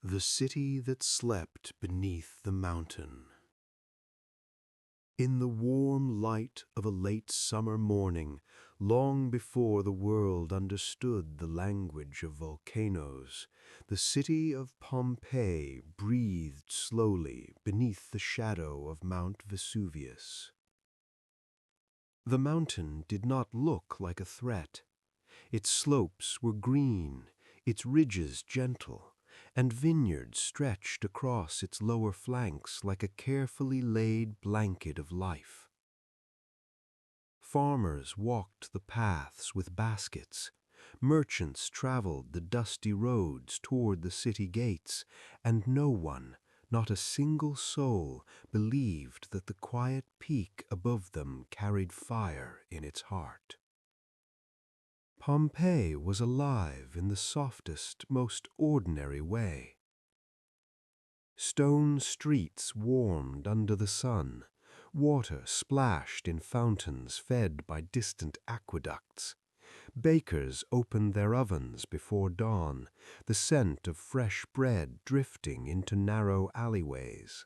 The city that slept beneath the mountain. In the warm light of a late summer morning, long before the world understood the language of volcanoes, the city of Pompeii breathed slowly beneath the shadow of Mount Vesuvius. The mountain did not look like a threat. Its slopes were green, its ridges gentle, and vineyards stretched across its lower flanks like a carefully laid blanket of life. Farmers walked the paths with baskets, merchants traveled the dusty roads toward the city gates, and no one, not a single soul, believed that the quiet peak above them carried fire in its heart. Pompeii was alive in the softest, most ordinary way. Stone streets warmed under the sun, water splashed in fountains fed by distant aqueducts. Bakers opened their ovens before dawn, the scent of fresh bread drifting into narrow alleyways.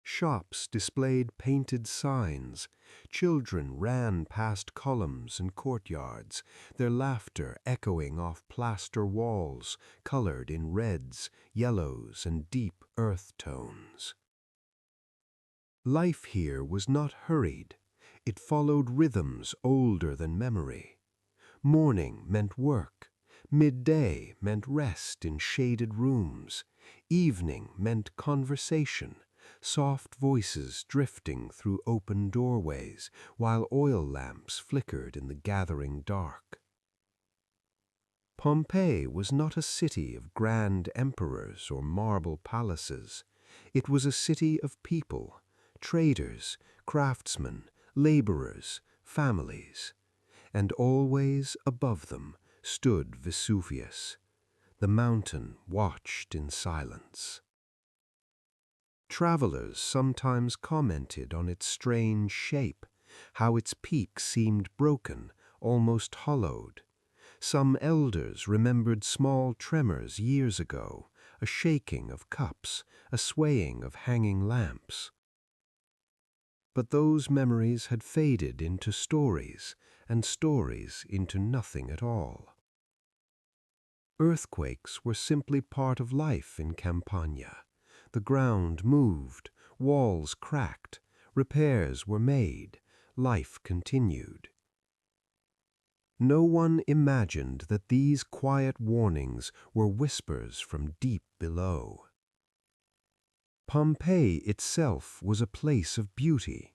Shops displayed painted signs. Children ran past columns and courtyards, their laughter echoing off plaster walls colored in reds, yellows, and deep earth tones. Life here was not hurried. It followed rhythms older than memory. Morning meant work. Midday meant rest in shaded rooms. Evening meant conversation. Soft voices drifting through open doorways, while oil lamps flickered in the gathering dark. Pompeii was not a city of grand emperors or marble palaces. It was a city of people, traders, craftsmen, laborers, families. And always above them stood Vesuvius. The mountain watched in silence. Travelers sometimes commented on its strange shape, how its peak seemed broken, almost hollowed. Some elders remembered small tremors years ago, a shaking of cups, a swaying of hanging lamps. But those memories had faded into stories, and stories into nothing at all. Earthquakes were simply part of life in Campania. The ground moved, walls cracked, repairs were made, life continued. No one imagined that these quiet warnings were whispers from deep below. Pompeii itself was a place of beauty.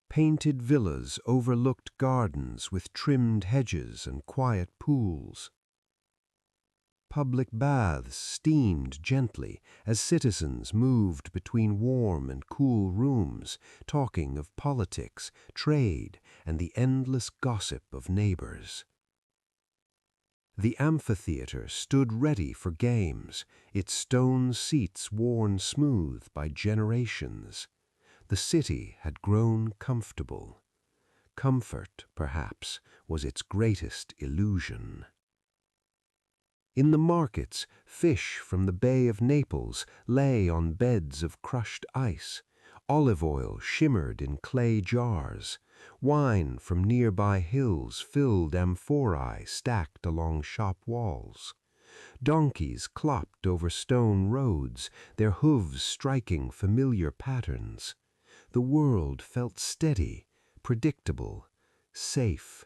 Painted villas overlooked gardens with trimmed hedges and quiet pools. Public baths steamed gently as citizens moved between warm and cool rooms, talking of politics, trade, and the endless gossip of neighbors. The amphitheater stood ready for games, its stone seats worn smooth by generations. The city had grown comfortable. Comfort, perhaps, was its greatest illusion. In the markets, fish from the Bay of Naples lay on beds of crushed ice. Olive oil shimmered in clay jars. Wine from nearby hills filled amphorae stacked along shop walls. Donkeys clopped over stone roads, their hooves striking familiar patterns. The world felt steady, predictable, safe.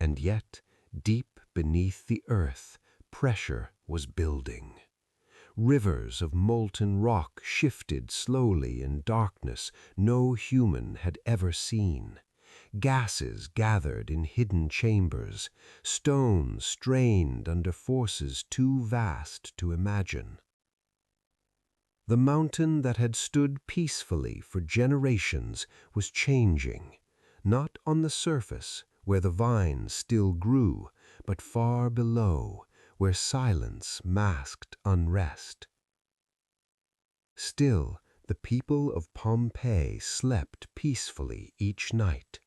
And yet, deep beneath the earth, pressure was building. Rivers of molten rock shifted slowly in darkness no human had ever seen. Gases gathered in hidden chambers, stone strained under forces too vast to imagine. The mountain that had stood peacefully for generations was changing, not on the surface, where the vines still grew, but far below, where silence masked unrest. Still, the people of Pompeii slept peacefully each night.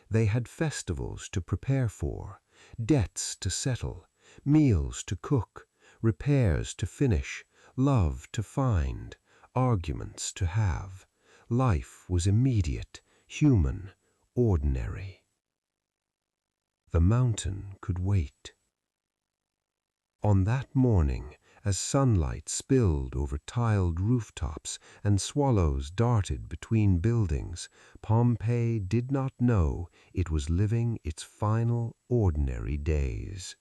They had festivals to prepare for, debts to settle, meals to cook, repairs to finish, love to find, arguments to have. Life was immediate, human, ordinary. The mountain could wait. On that morning, as sunlight spilled over tiled rooftops and swallows darted between buildings, Pompeii did not know it was living its final ordinary days.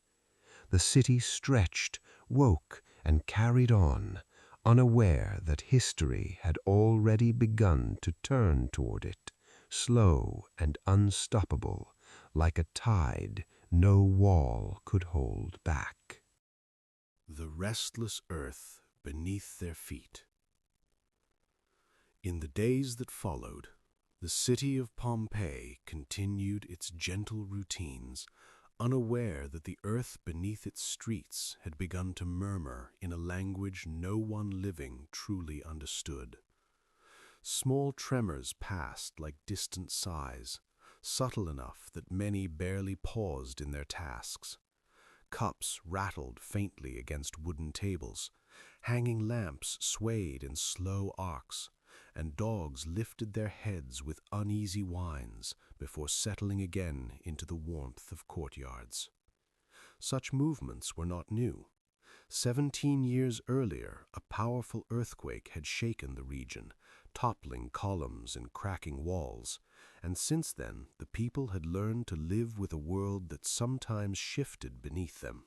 The city stretched, woke, and carried on, unaware that history had already begun to turn toward it, slow and unstoppable, like a tide no wall could hold back. The restless earth beneath their feet. In the days that followed, the city of Pompeii continued its gentle routines, unaware that the earth beneath its streets had begun to murmur in a language no one living truly understood. Small tremors passed like distant sighs, subtle enough that many barely paused in their tasks. Cups rattled faintly against wooden tables, hanging lamps swayed in slow arcs, and dogs lifted their heads with uneasy whines before settling again into the warmth of courtyards. Such movements were not new. 17 years earlier, a powerful earthquake had shaken the region, toppling columns and cracking walls, and since then the people had learned to live with a world that sometimes shifted beneath them.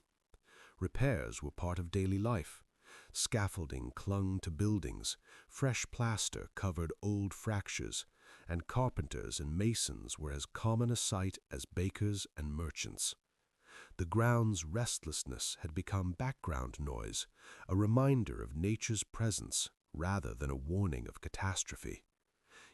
Repairs were part of daily life. Scaffolding clung to buildings, fresh plaster covered old fractures, and carpenters and masons were as common a sight as bakers and merchants. The ground's restlessness had become background noise, a reminder of nature's presence rather than a warning of catastrophe.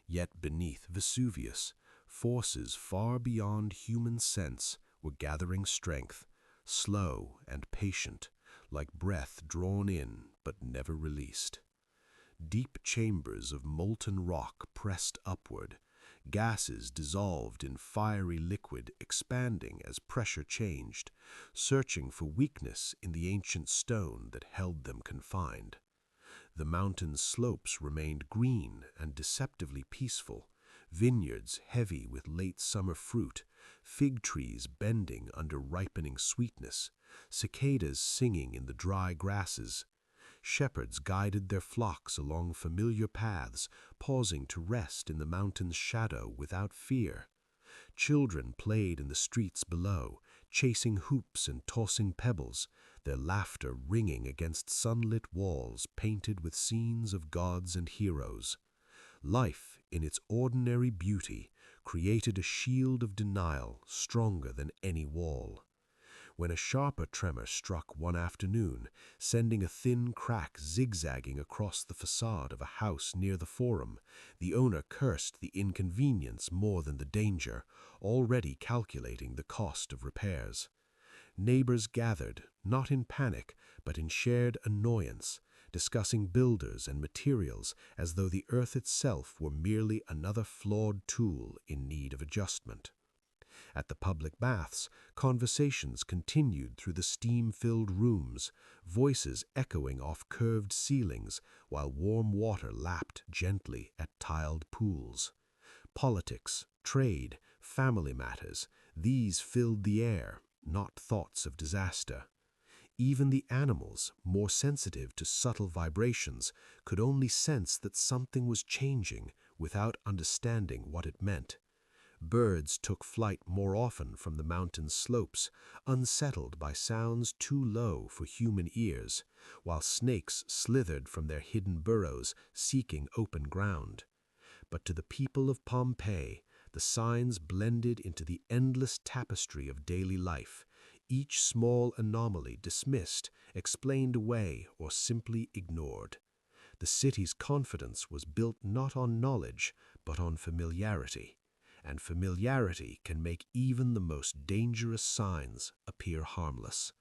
Yet beneath Vesuvius, forces far beyond human sense were gathering strength, slow and patient, like breath drawn in but never released. Deep chambers of molten rock pressed upward, gases dissolved in fiery liquid expanding as pressure changed, searching for weakness in the ancient stone that held them confined. The mountain slopes remained green and deceptively peaceful, vineyards heavy with late summer fruit, fig trees bending under ripening sweetness, cicadas singing in the dry grasses. Shepherds guided their flocks along familiar paths, pausing to rest in the mountain's shadow without fear. Children played in the streets below, chasing hoops and tossing pebbles, their laughter ringing against sunlit walls painted with scenes of gods and heroes. Life, in its ordinary beauty, created a shield of denial stronger than any wall. When a sharper tremor struck one afternoon, sending a thin crack zigzagging across the facade of a house near the Forum, the owner cursed the inconvenience more than the danger, already calculating the cost of repairs. Neighbors gathered, not in panic, but in shared annoyance, discussing builders and materials as though the earth itself were merely another flawed tool in need of adjustment. At the public baths, conversations continued through the steam-filled rooms, voices echoing off curved ceilings while warm water lapped gently at tiled pools. Politics, trade, family matters, these filled the air, not thoughts of disaster. Even the animals, more sensitive to subtle vibrations, could only sense that something was changing without understanding what it meant. Birds took flight more often from the mountain slopes, unsettled by sounds too low for human ears, while snakes slithered from their hidden burrows, seeking open ground. But to the people of Pompeii, the signs blended into the endless tapestry of daily life, each small anomaly dismissed, explained away, or simply ignored. The city's confidence was built not on knowledge, but on familiarity, and familiarity can make even the most dangerous signs appear harmless.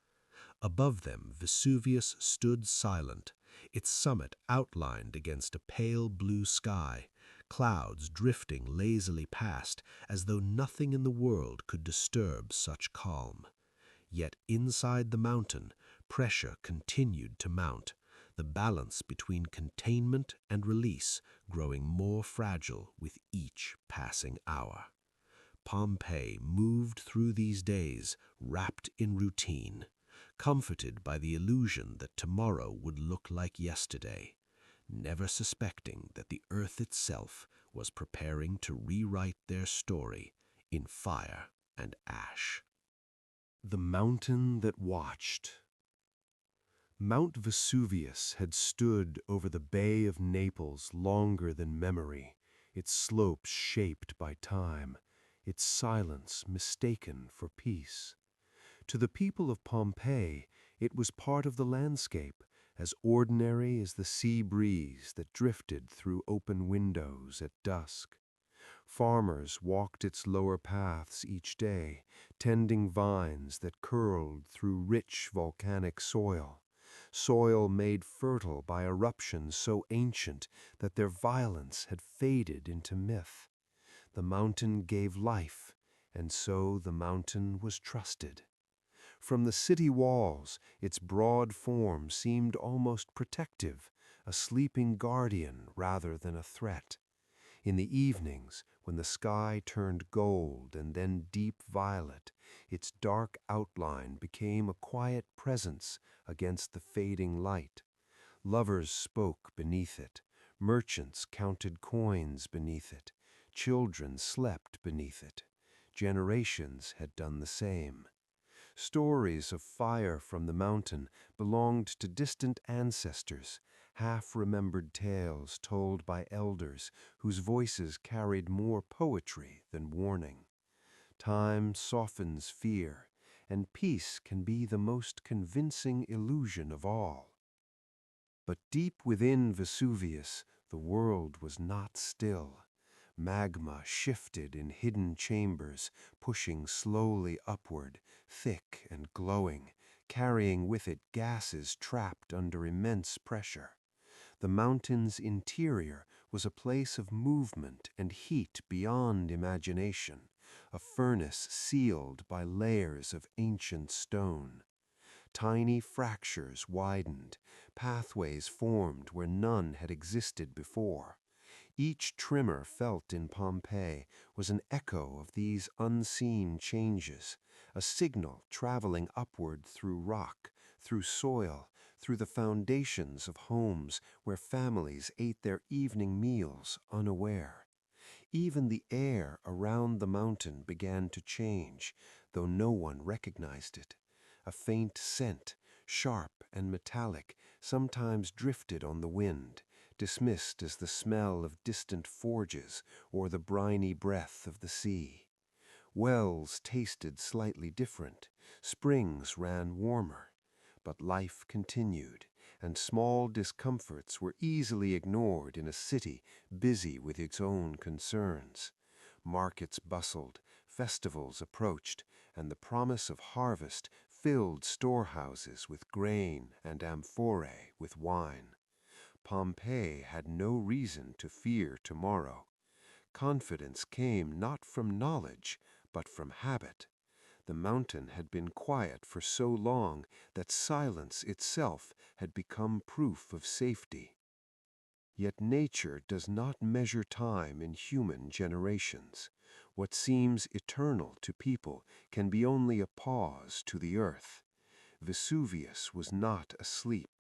Above them, Vesuvius stood silent, its summit outlined against a pale blue sky, clouds drifting lazily past as though nothing in the world could disturb such calm. Yet inside the mountain, Pressure continued to mount, the balance between containment and release growing more fragile with each passing hour. Pompeii moved through these days wrapped in routine, comforted by the illusion that tomorrow would look like yesterday, never suspecting that the earth itself was preparing to rewrite their story in fire and ash. The mountain that watched. Mount Vesuvius had stood over the Bay of Naples longer than memory, its slopes shaped by time, its silence mistaken for peace. To the people of Pompeii, it was part of the landscape, as ordinary as the sea breeze that drifted through open windows at dusk. Farmers walked its lower paths each day, tending vines that curled through rich volcanic soil made fertile by eruptions so ancient that their violence had faded into myth. The mountain gave life, and so the mountain was trusted. From the city walls, its broad form seemed almost protective, a sleeping guardian rather than a threat. In the evenings, when the sky turned gold and then deep violet, its dark outline became a quiet presence against the fading light. Lovers spoke beneath it, merchants counted coins beneath it, children slept beneath it. Generations had done the same. Stories of fire from the mountain belonged to distant ancestors, half-remembered tales told by elders whose voices carried more poetry than warning. Time softens fear, and peace can be the most convincing illusion of all. But deep within Vesuvius, the world was not still. Magma shifted in hidden chambers, pushing slowly upward, thick and glowing, carrying with it gases trapped under immense pressure. The mountain's interior was a place of movement and heat beyond imagination, a furnace sealed by layers of ancient stone. Tiny fractures widened, pathways formed where none had existed before. Each tremor felt in Pompeii was an echo of these unseen changes, a signal traveling upward through rock, through soil, through the foundations of homes where families ate their evening meals unaware. Even the air around the mountain began to change, though no one recognized it. A faint scent, sharp and metallic, sometimes drifted on the wind, dismissed as the smell of distant forges or the briny breath of the sea. Wells tasted slightly different, springs ran warmer, but life continued, and small discomforts were easily ignored in a city busy with its own concerns. Markets bustled, festivals approached, and the promise of harvest filled storehouses with grain and amphorae with wine. Pompeii had no reason to fear tomorrow. Confidence came not from knowledge, but from habit. The mountain had been quiet for so long that silence itself had become proof of safety. Yet nature does not measure time in human generations. What seems eternal to people can be only a pause to the earth. Vesuvius was not asleep.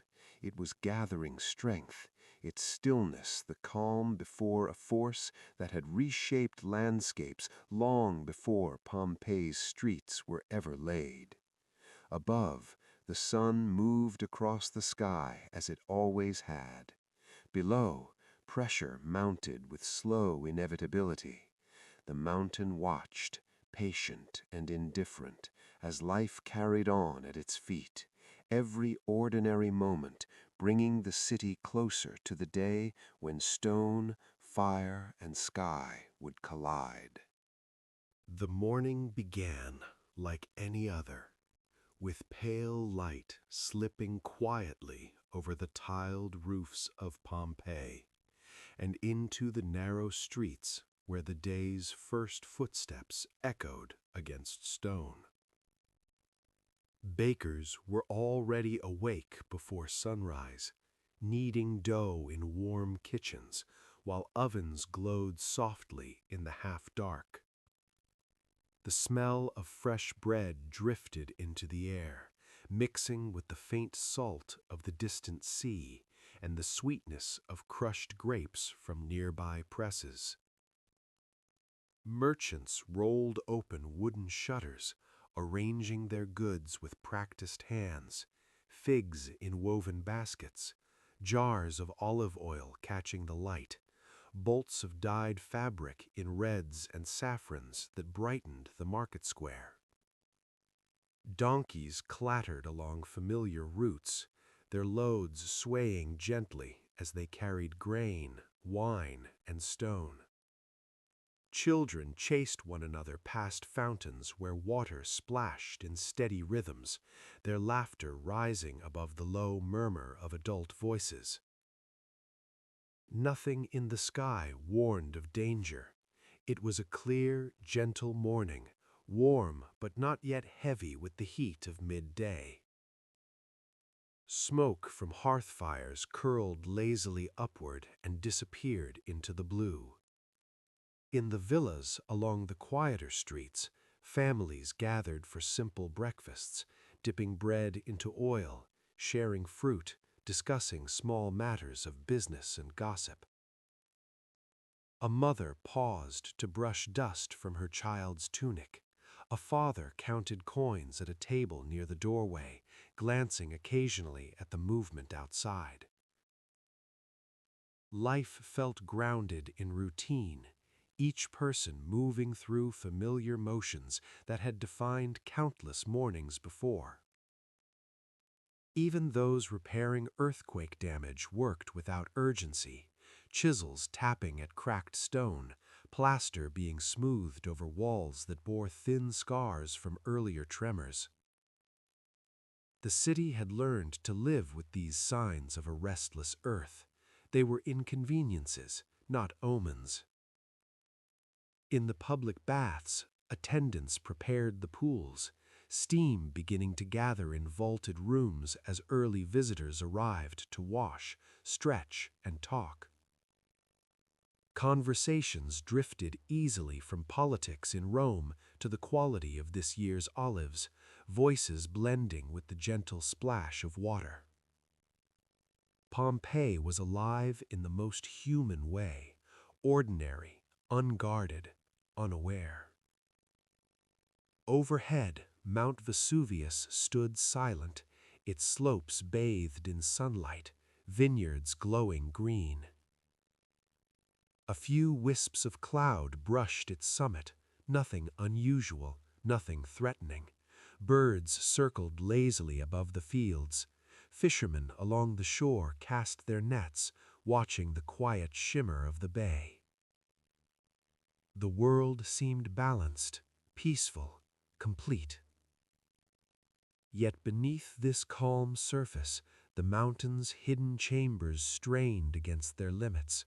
It was gathering strength, its stillness the calm before a force that had reshaped landscapes long before Pompeii's streets were ever laid. Above, the sun moved across the sky as it always had. Below, pressure mounted with slow inevitability. The mountain watched, patient and indifferent, as life carried on at its feet, every ordinary moment bringing the city closer to the day when stone, fire, and sky would collide. The morning began like any other, with pale light slipping quietly over the tiled roofs of Pompeii and into the narrow streets where the day's first footsteps echoed against stone. Bakers were already awake before sunrise, kneading dough in warm kitchens, while ovens glowed softly in the half-dark. The smell of fresh bread drifted into the air, mixing with the faint salt of the distant sea and the sweetness of crushed grapes from nearby presses. Merchants rolled open wooden shutters, arranging their goods with practiced hands, figs in woven baskets, jars of olive oil catching the light, bolts of dyed fabric in reds and saffrons that brightened the market square. Donkeys clattered along familiar routes, their loads swaying gently as they carried grain, wine, and stone. Children chased one another past fountains where water splashed in steady rhythms, their laughter rising above the low murmur of adult voices. Nothing in the sky warned of danger. It was a clear, gentle morning, warm but not yet heavy with the heat of midday. Smoke from hearth fires curled lazily upward and disappeared into the blue. In the villas along the quieter streets, families gathered for simple breakfasts, dipping bread into oil, sharing fruit, discussing small matters of business and gossip. A mother paused to brush dust from her child's tunic. A father counted coins at a table near the doorway, glancing occasionally at the movement outside. Life felt grounded in routine, each person moving through familiar motions that had defined countless mornings before. Even those repairing earthquake damage worked without urgency, chisels tapping at cracked stone, plaster being smoothed over walls that bore thin scars from earlier tremors. The city had learned to live with these signs of a restless earth. They were inconveniences, not omens. In the public baths, attendants prepared the pools, steam beginning to gather in vaulted rooms as early visitors arrived to wash, stretch, and talk. Conversations drifted easily from politics in Rome to the quality of this year's olives, voices blending with the gentle splash of water. Pompeii was alive in the most human way, ordinary, unguarded, unaware. Overhead, Mount Vesuvius stood silent, its slopes bathed in sunlight, vineyards glowing green. A few wisps of cloud brushed its summit, nothing unusual, nothing threatening. Birds circled lazily above the fields. Fishermen along the shore cast their nets, watching the quiet shimmer of the bay. The world seemed balanced, peaceful, complete. Yet beneath this calm surface, the mountains' hidden chambers strained against their limits.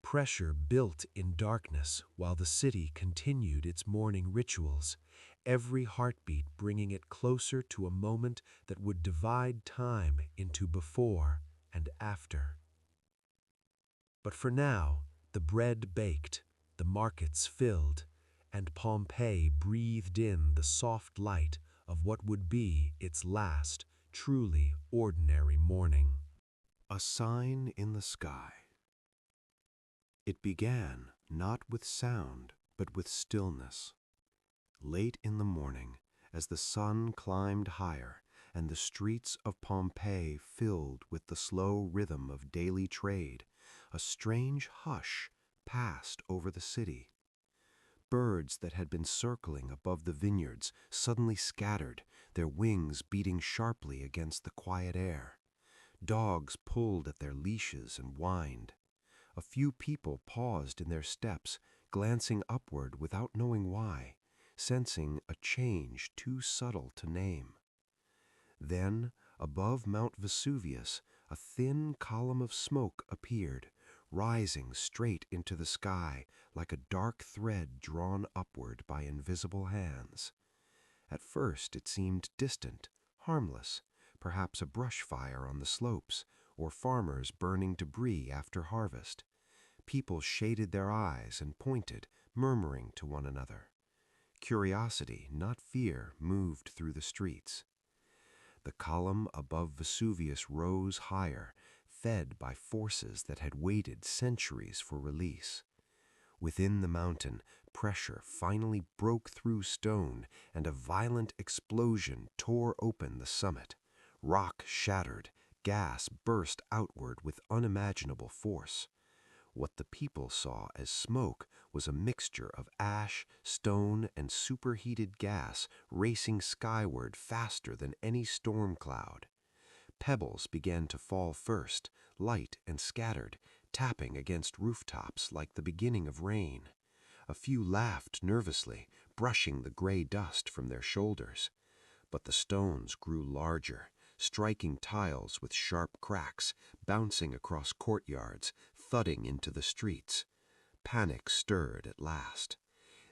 Pressure built in darkness while the city continued its morning rituals, every heartbeat bringing it closer to a moment that would divide time into before and after. But for now, the bread baked, the markets filled, and Pompeii breathed in the soft light of what would be its last, truly ordinary morning. A sign in the sky. It began not with sound, but with stillness. Late in the morning, as the sun climbed higher and the streets of Pompeii filled with the slow rhythm of daily trade, a strange hush passed over the city. Birds that had been circling above the vineyards suddenly scattered, their wings beating sharply against the quiet air. Dogs pulled at their leashes and whined. A few people paused in their steps, glancing upward without knowing why, sensing a change too subtle to name. Then, above Mount Vesuvius, a thin column of smoke appeared, rising straight into the sky like a dark thread drawn upward by invisible hands. At first it seemed distant, harmless, perhaps a brush fire on the slopes, or farmers burning debris after harvest. People shaded their eyes and pointed, murmuring to one another. Curiosity, not fear, moved through the streets. The column above Vesuvius rose higher, fed by forces that had waited centuries for release. Within the mountain, pressure finally broke through stone, and a violent explosion tore open the summit. Rock shattered, gas burst outward with unimaginable force. What the people saw as smoke was a mixture of ash, stone, and superheated gas racing skyward faster than any storm cloud. Pebbles began to fall first, light and scattered, tapping against rooftops like the beginning of rain. A few laughed nervously, brushing the gray dust from their shoulders. But the stones grew larger, striking tiles with sharp cracks, bouncing across courtyards, thudding into the streets. Panic stirred at last.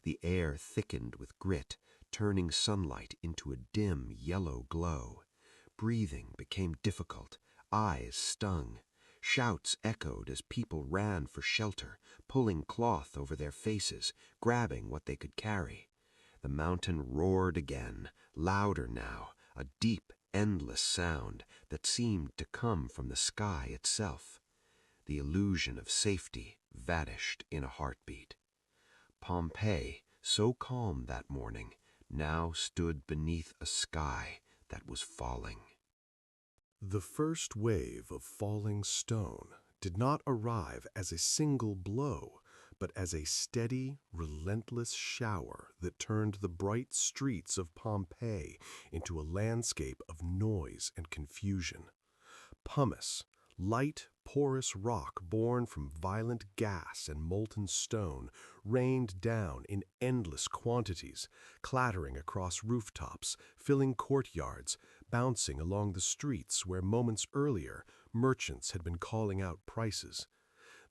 The air thickened with grit, turning sunlight into a dim yellow glow. Breathing became difficult, eyes stung. Shouts echoed as people ran for shelter, pulling cloth over their faces, grabbing what they could carry. The mountain roared again, louder now, a deep, endless sound that seemed to come from the sky itself. The illusion of safety vanished in a heartbeat. Pompeii, so calm that morning, now stood beneath a sky that was falling. The first wave of falling stone did not arrive as a single blow, but as a steady, relentless shower that turned the bright streets of Pompeii into a landscape of noise and confusion. Pumice, light, porous rock born from violent gas and molten stone, rained down in endless quantities, clattering across rooftops, filling courtyards, bouncing along the streets where moments earlier merchants had been calling out prices.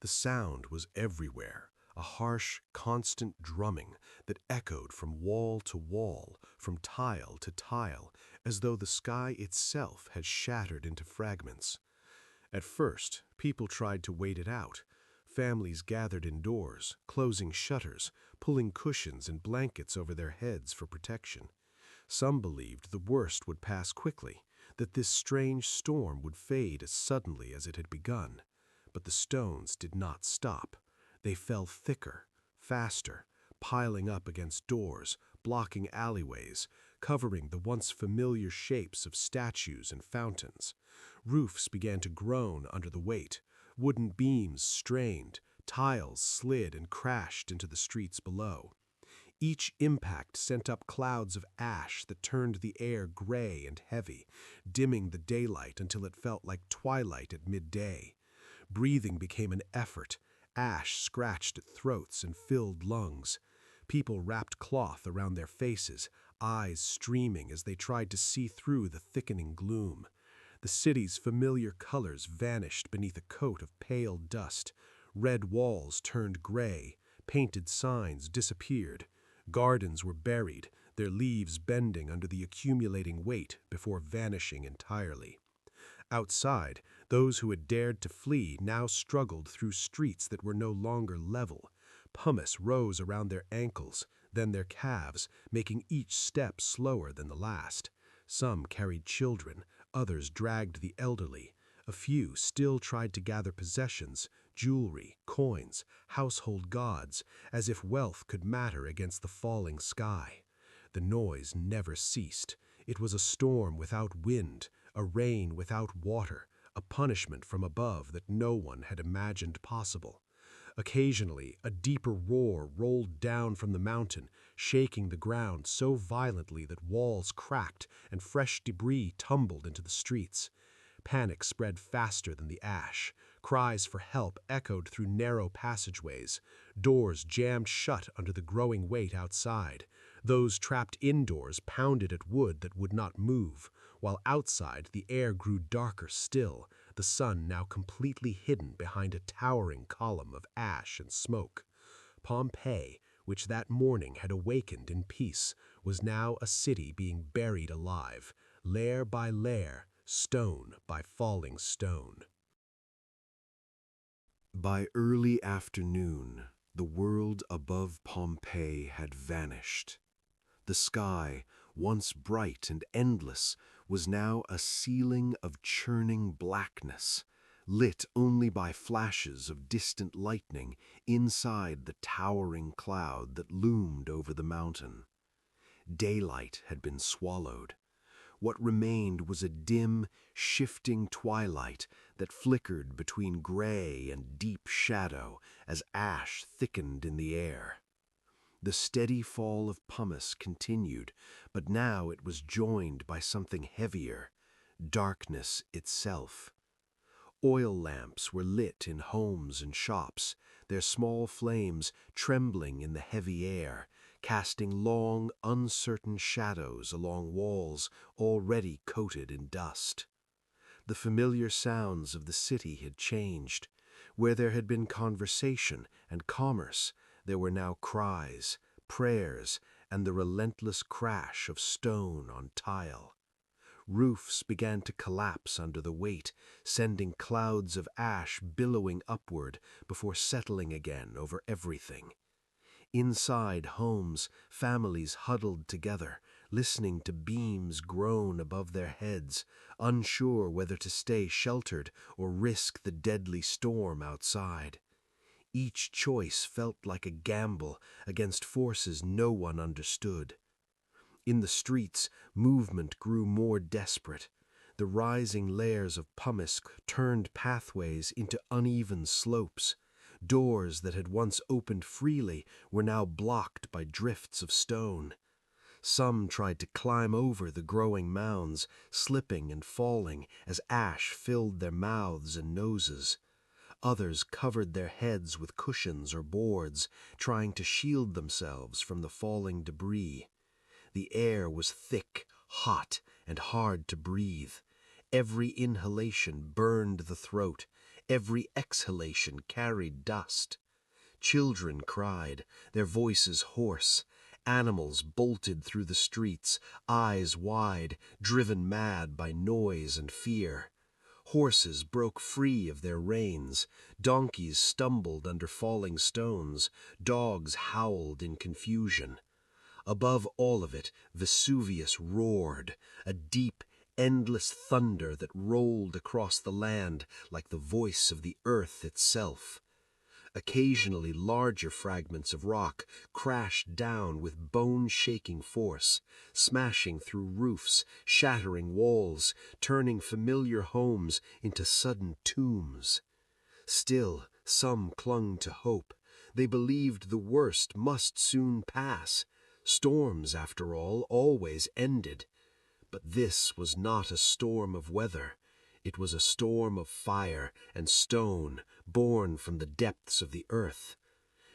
The sound was everywhere, a harsh, constant drumming that echoed from wall to wall, from tile to tile, as though the sky itself had shattered into fragments. At first, people tried to wait it out. Families gathered indoors, closing shutters, pulling cushions and blankets over their heads for protection. Some believed the worst would pass quickly, that this strange storm would fade as suddenly as it had begun. But the stones did not stop. They fell thicker, faster, piling up against doors, blocking alleyways, covering the once familiar shapes of statues and fountains. Roofs began to groan under the weight. Wooden beams strained, tiles slid and crashed into the streets below. Each impact sent up clouds of ash that turned the air gray and heavy, dimming the daylight until it felt like twilight at midday. Breathing became an effort. Ash scratched at throats and filled lungs. People wrapped cloth around their faces, eyes streaming as they tried to see through the thickening gloom. The city's familiar colors vanished beneath a coat of pale dust. Red walls turned gray, painted signs disappeared. Gardens were buried, their leaves bending under the accumulating weight before vanishing entirely. Outside, those who had dared to flee now struggled through streets that were no longer level. Pumice rose around their ankles, then their calves, making each step slower than the last. Some carried children, others dragged the elderly. A few still tried to gather possessions, jewelry, coins, household gods, as if wealth could matter against the falling sky. The noise never ceased. It was a storm without wind, a rain without water, a punishment from above that no one had imagined possible. Occasionally, a deeper roar rolled down from the mountain, shaking the ground so violently that walls cracked and fresh debris tumbled into the streets. Panic spread faster than the ash. Cries for help echoed through narrow passageways. Doors jammed shut under the growing weight outside. Those trapped indoors pounded at wood that would not move, while outside the air grew darker still, the sun now completely hidden behind a towering column of ash and smoke. Pompeii, which that morning had awakened in peace, was now a city being buried alive, layer by layer, stone by falling stone. By early afternoon, the world above Pompeii had vanished. The sky, once bright and endless, was now a ceiling of churning blackness, lit only by flashes of distant lightning inside the towering cloud that loomed over the mountain. Daylight had been swallowed. What remained was a dim, shifting twilight that flickered between gray and deep shadow as ash thickened in the air. The steady fall of pumice continued, but now it was joined by something heavier, darkness itself. Oil lamps were lit in homes and shops, their small flames trembling in the heavy air, casting long, uncertain shadows along walls already coated in dust. The familiar sounds of the city had changed. Where there had been conversation and commerce, there were now cries, prayers, and the relentless crash of stone on tile. Roofs began to collapse under the weight, sending clouds of ash billowing upward before settling again over everything. Inside homes, families huddled together, listening to beams groan above their heads, unsure whether to stay sheltered or risk the deadly storm outside. Each choice felt like a gamble against forces no one understood. In the streets, movement grew more desperate. The rising layers of pumice turned pathways into uneven slopes. Doors that had once opened freely were now blocked by drifts of stone. Some tried to climb over the growing mounds, slipping and falling as ash filled their mouths and noses. Others covered their heads with cushions or boards, trying to shield themselves from the falling debris. The air was thick, hot, and hard to breathe. Every inhalation burned the throat. Every exhalation carried dust. Children cried, their voices hoarse. Animals bolted through the streets, eyes wide, driven mad by noise and fear. Horses broke free of their reins. Donkeys stumbled under falling stones. Dogs howled in confusion. Above all of it, Vesuvius roared, a deep, endless thunder that rolled across the land like the voice of the earth itself. Occasionally larger fragments of rock crashed down with bone-shaking force, smashing through roofs, shattering walls, turning familiar homes into sudden tombs. Still, some clung to hope. They believed the worst must soon pass. Storms, after all, always ended. But this was not a storm of weather. It was a storm of fire and stone born from the depths of the earth.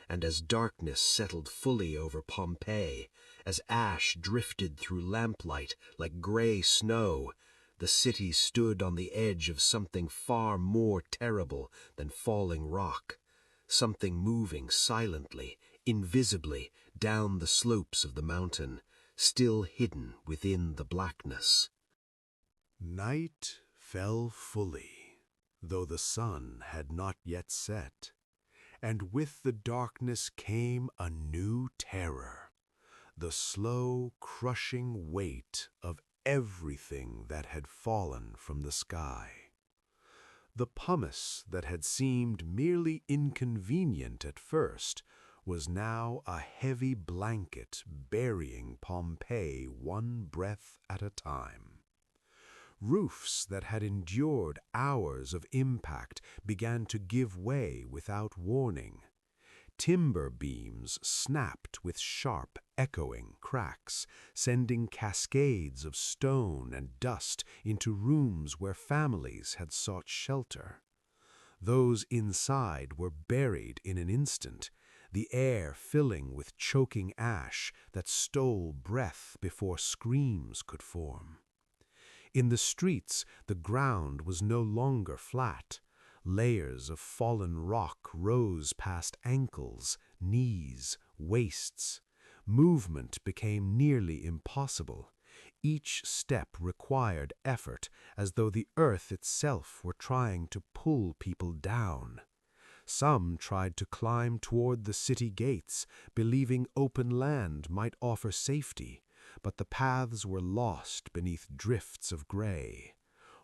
And as darkness settled fully over Pompeii, as ash drifted through lamplight like gray snow, the city stood on the edge of something far more terrible than falling rock, something moving silently, invisibly, down the slopes of the mountain, still hidden within the blackness. Night fell fully, though the sun had not yet set, and with the darkness came a new terror, the slow, crushing weight of everything that had fallen from the sky. The pumice that had seemed merely inconvenient at first was now a heavy blanket burying Pompeii one breath at a time. Roofs that had endured hours of impact began to give way without warning. Timber beams snapped with sharp, echoing cracks, sending cascades of stone and dust into rooms where families had sought shelter. Those inside were buried in an instant, the air filling with choking ash that stole breath before screams could form. In the streets, the ground was no longer flat. Layers of fallen rock rose past ankles, knees, waists. Movement became nearly impossible. Each step required effort, as though the earth itself were trying to pull people down. Some tried to climb toward the city gates, believing open land might offer safety, but the paths were lost beneath drifts of gray.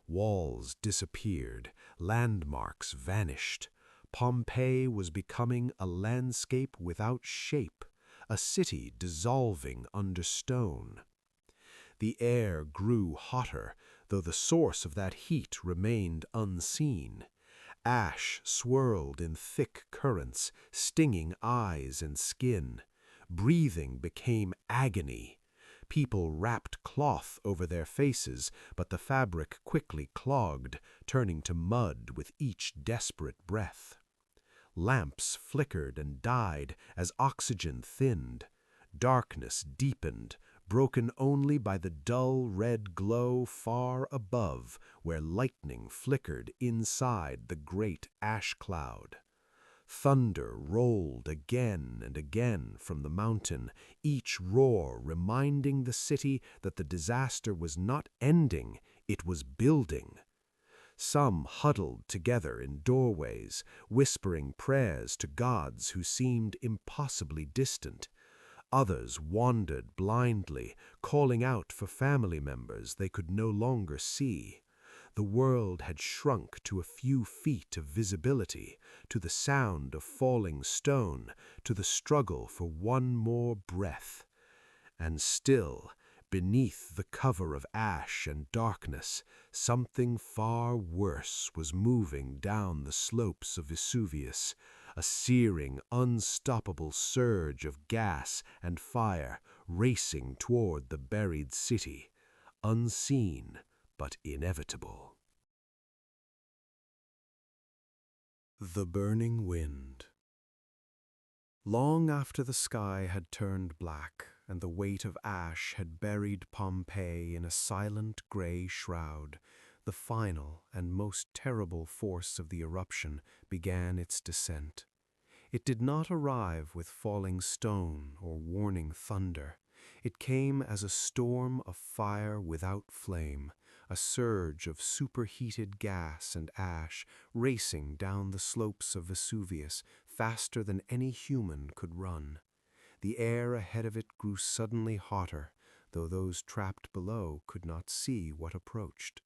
Walls disappeared, landmarks vanished. Pompeii was becoming a landscape without shape, a city dissolving under stone. The air grew hotter, though the source of that heat remained unseen. Ash swirled in thick currents, stinging eyes and skin. Breathing became agony. People wrapped cloth over their faces, but the fabric quickly clogged, turning to mud with each desperate breath. Lamps flickered and died as oxygen thinned. Darkness deepened, broken only by the dull red glow far above, where lightning flickered inside the great ash cloud. Thunder rolled again and again from the mountain, each roar reminding the city that the disaster was not ending, it was building. Some huddled together in doorways, whispering prayers to gods who seemed impossibly distant. Others wandered blindly, calling out for family members they could no longer see. The world had shrunk to a few feet of visibility, to the sound of falling stone, to the struggle for one more breath. And still, beneath the cover of ash and darkness, something far worse was moving down the slopes of Vesuvius, a searing, unstoppable surge of gas and fire racing toward the buried city, unseen but inevitable. The Burning Wind. Long after the sky had turned black and the weight of ash had buried Pompeii in a silent gray shroud, the final and most terrible force of the eruption began its descent. It did not arrive with falling stone or warning thunder. It came as a storm of fire without flame, a surge of superheated gas and ash racing down the slopes of Vesuvius faster than any human could run. The air ahead of it grew suddenly hotter, though those trapped below could not see what approached.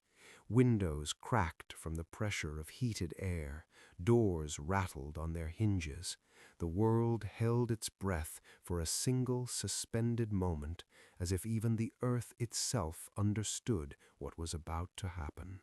Windows cracked from the pressure of heated air, doors rattled on their hinges. The world held its breath for a single suspended moment, as if even the earth itself understood what was about to happen.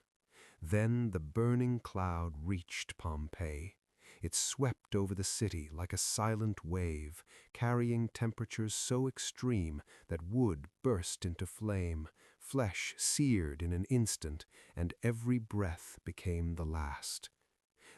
Then the burning cloud reached Pompeii. It swept over the city like a silent wave, carrying temperatures so extreme that wood burst into flame, flesh seared in an instant, and every breath became the last.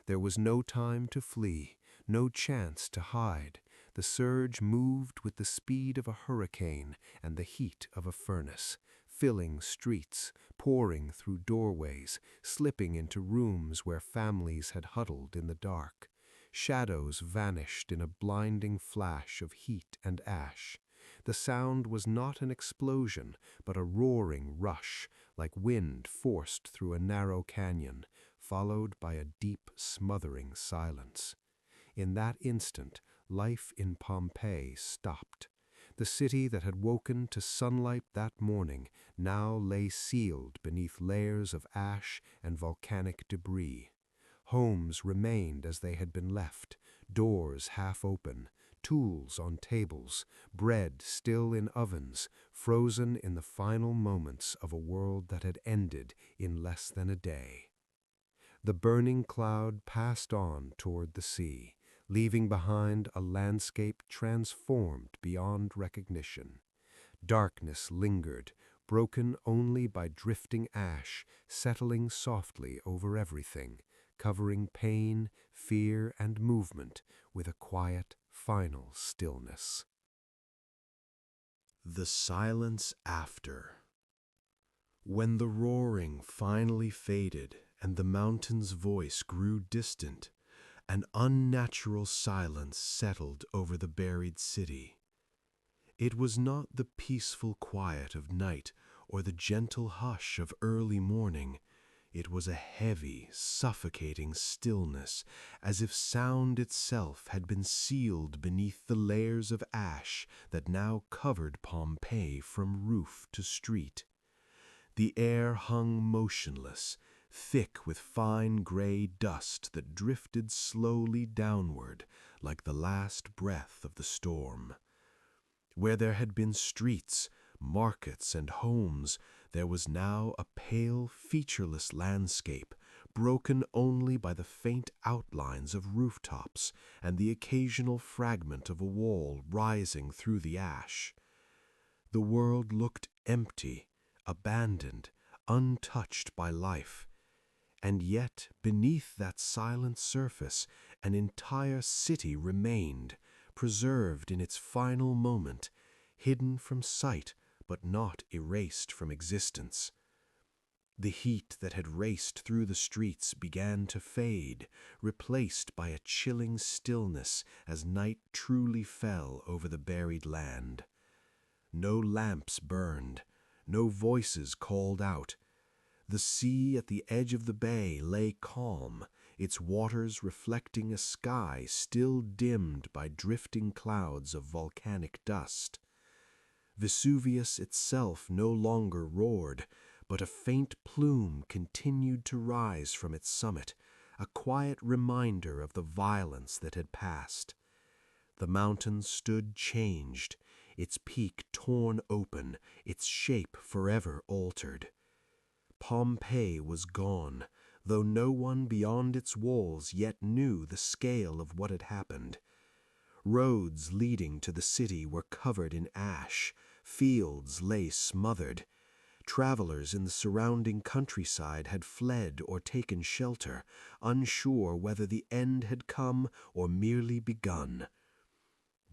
There was no time to flee, no chance to hide. The surge moved with the speed of a hurricane and the heat of a furnace, filling streets, pouring through doorways, slipping into rooms where families had huddled in the dark. Shadows vanished in a blinding flash of heat and ash. The sound was not an explosion, but a roaring rush, like wind forced through a narrow canyon, followed by a deep, smothering silence. In that instant, life in Pompeii stopped. The city that had woken to sunlight that morning now lay sealed beneath layers of ash and volcanic debris. Homes remained as they had been left, doors half open, tools on tables, bread still in ovens, frozen in the final moments of a world that had ended in less than a day. The burning cloud passed on toward the sea, leaving behind a landscape transformed beyond recognition. Darkness lingered, broken only by drifting ash, settling softly over everything, covering pain, fear, and movement with a quiet, final stillness. The silence after. When the roaring finally faded and the mountain's voice grew distant, an unnatural silence settled over the buried city. It was not the peaceful quiet of night or the gentle hush of early morning. It was a heavy, suffocating stillness, as if sound itself had been sealed beneath the layers of ash that now covered Pompeii from roof to street. The air hung motionless, thick with fine gray dust that drifted slowly downward like the last breath of the storm. Where there had been streets, markets, and homes, there was now a pale, featureless landscape, broken only by the faint outlines of rooftops and the occasional fragment of a wall rising through the ash. The world looked empty, abandoned, untouched by life. And yet, beneath that silent surface, an entire city remained, preserved in its final moment, hidden from sight but not erased from existence. The heat that had raced through the streets began to fade, replaced by a chilling stillness as night truly fell over the buried land. No lamps burned, no voices called out. The sea at the edge of the bay lay calm, its waters reflecting a sky still dimmed by drifting clouds of volcanic dust. Vesuvius itself no longer roared, but a faint plume continued to rise from its summit, a quiet reminder of the violence that had passed. The mountain stood changed, its peak torn open, its shape forever altered. Pompeii was gone, though no one beyond its walls yet knew the scale of what had happened. Roads leading to the city were covered in ash, fields lay smothered. Travelers in the surrounding countryside had fled or taken shelter, unsure whether the end had come or merely begun.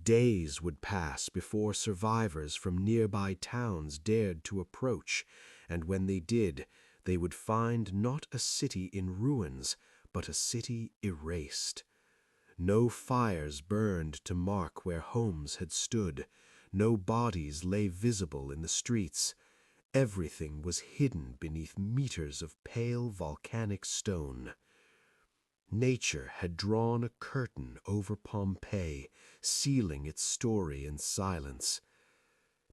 Days would pass before survivors from nearby towns dared to approach, and when they did, they would find not a city in ruins, but a city erased. No fires burned to mark where homes had stood, no bodies lay visible in the streets. Everything was hidden beneath meters of pale volcanic stone. Nature had drawn a curtain over Pompeii, sealing its story in silence.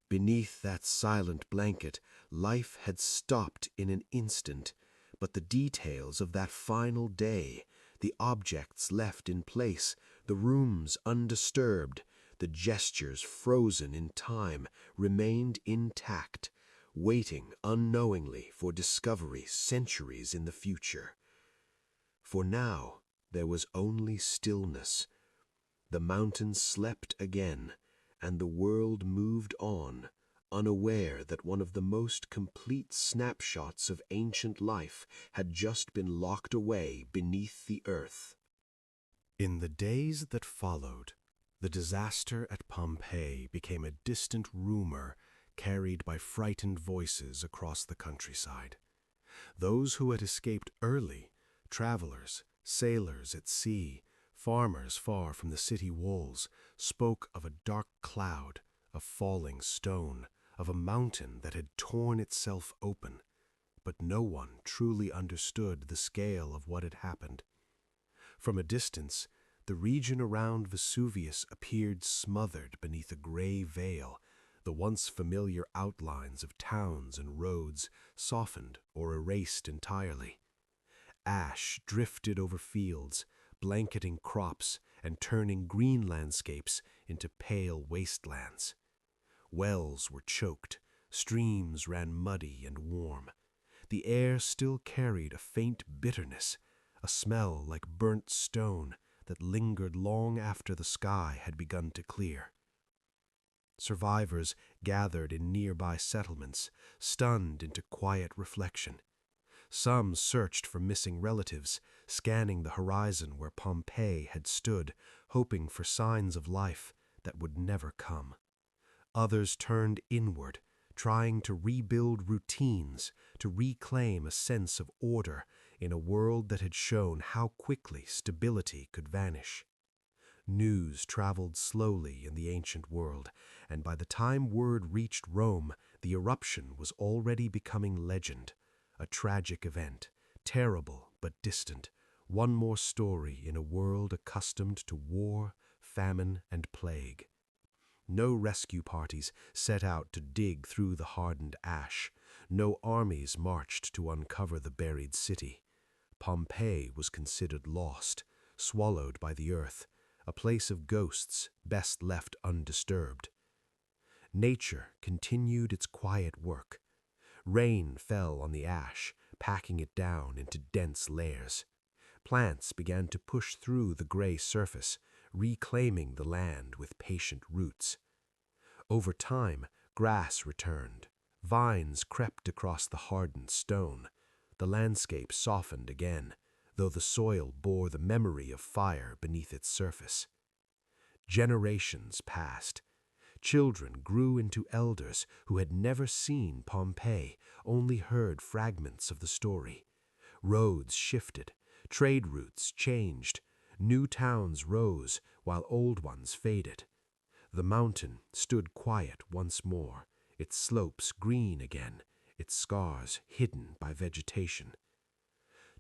Beneath that silent blanket, life had stopped in an instant, but the details of that final day, the objects left in place, the rooms undisturbed, the gestures frozen in time, remained intact, waiting unknowingly for discovery centuries in the future. For now there was only stillness. The mountains slept again, and the world moved on, unaware that one of the most complete snapshots of ancient life had just been locked away beneath the earth. In the days that followed, the disaster at Pompeii became a distant rumor carried by frightened voices across the countryside. Those who had escaped early, travelers, sailors at sea, farmers far from the city walls, spoke of a dark cloud, of falling stone, of a mountain that had torn itself open, but no one truly understood the scale of what had happened. From a distance, the region around Vesuvius appeared smothered beneath a gray veil, the once familiar outlines of towns and roads softened or erased entirely. Ash drifted over fields, blanketing crops and turning green landscapes into pale wastelands. Wells were choked, streams ran muddy and warm. The air still carried a faint bitterness, a smell like burnt stone that lingered long after the sky had begun to clear. Survivors gathered in nearby settlements, stunned into quiet reflection. Some searched for missing relatives, scanning the horizon where Pompeii had stood, hoping for signs of life that would never come. Others turned inward, trying to rebuild routines, to reclaim a sense of order in a world that had shown how quickly stability could vanish. News traveled slowly in the ancient world, and by the time word reached Rome, the eruption was already becoming legend. A tragic event, terrible but distant, one more story in a world accustomed to war, famine, and plague. No rescue parties set out to dig through the hardened ash. No armies marched to uncover the buried city. Pompeii was considered lost, swallowed by the earth, a place of ghosts best left undisturbed. Nature continued its quiet work. Rain fell on the ash, packing it down into dense layers. Plants began to push through the gray surface, reclaiming the land with patient roots. Over time, grass returned. Vines crept across the hardened stone. The landscape softened again, though the soil bore the memory of fire beneath its surface. Generations passed. Children grew into elders who had never seen Pompeii, only heard fragments of the story. Roads shifted, trade routes changed, new towns rose while old ones faded. The mountain stood quiet once more, its slopes green again, its scars hidden by vegetation.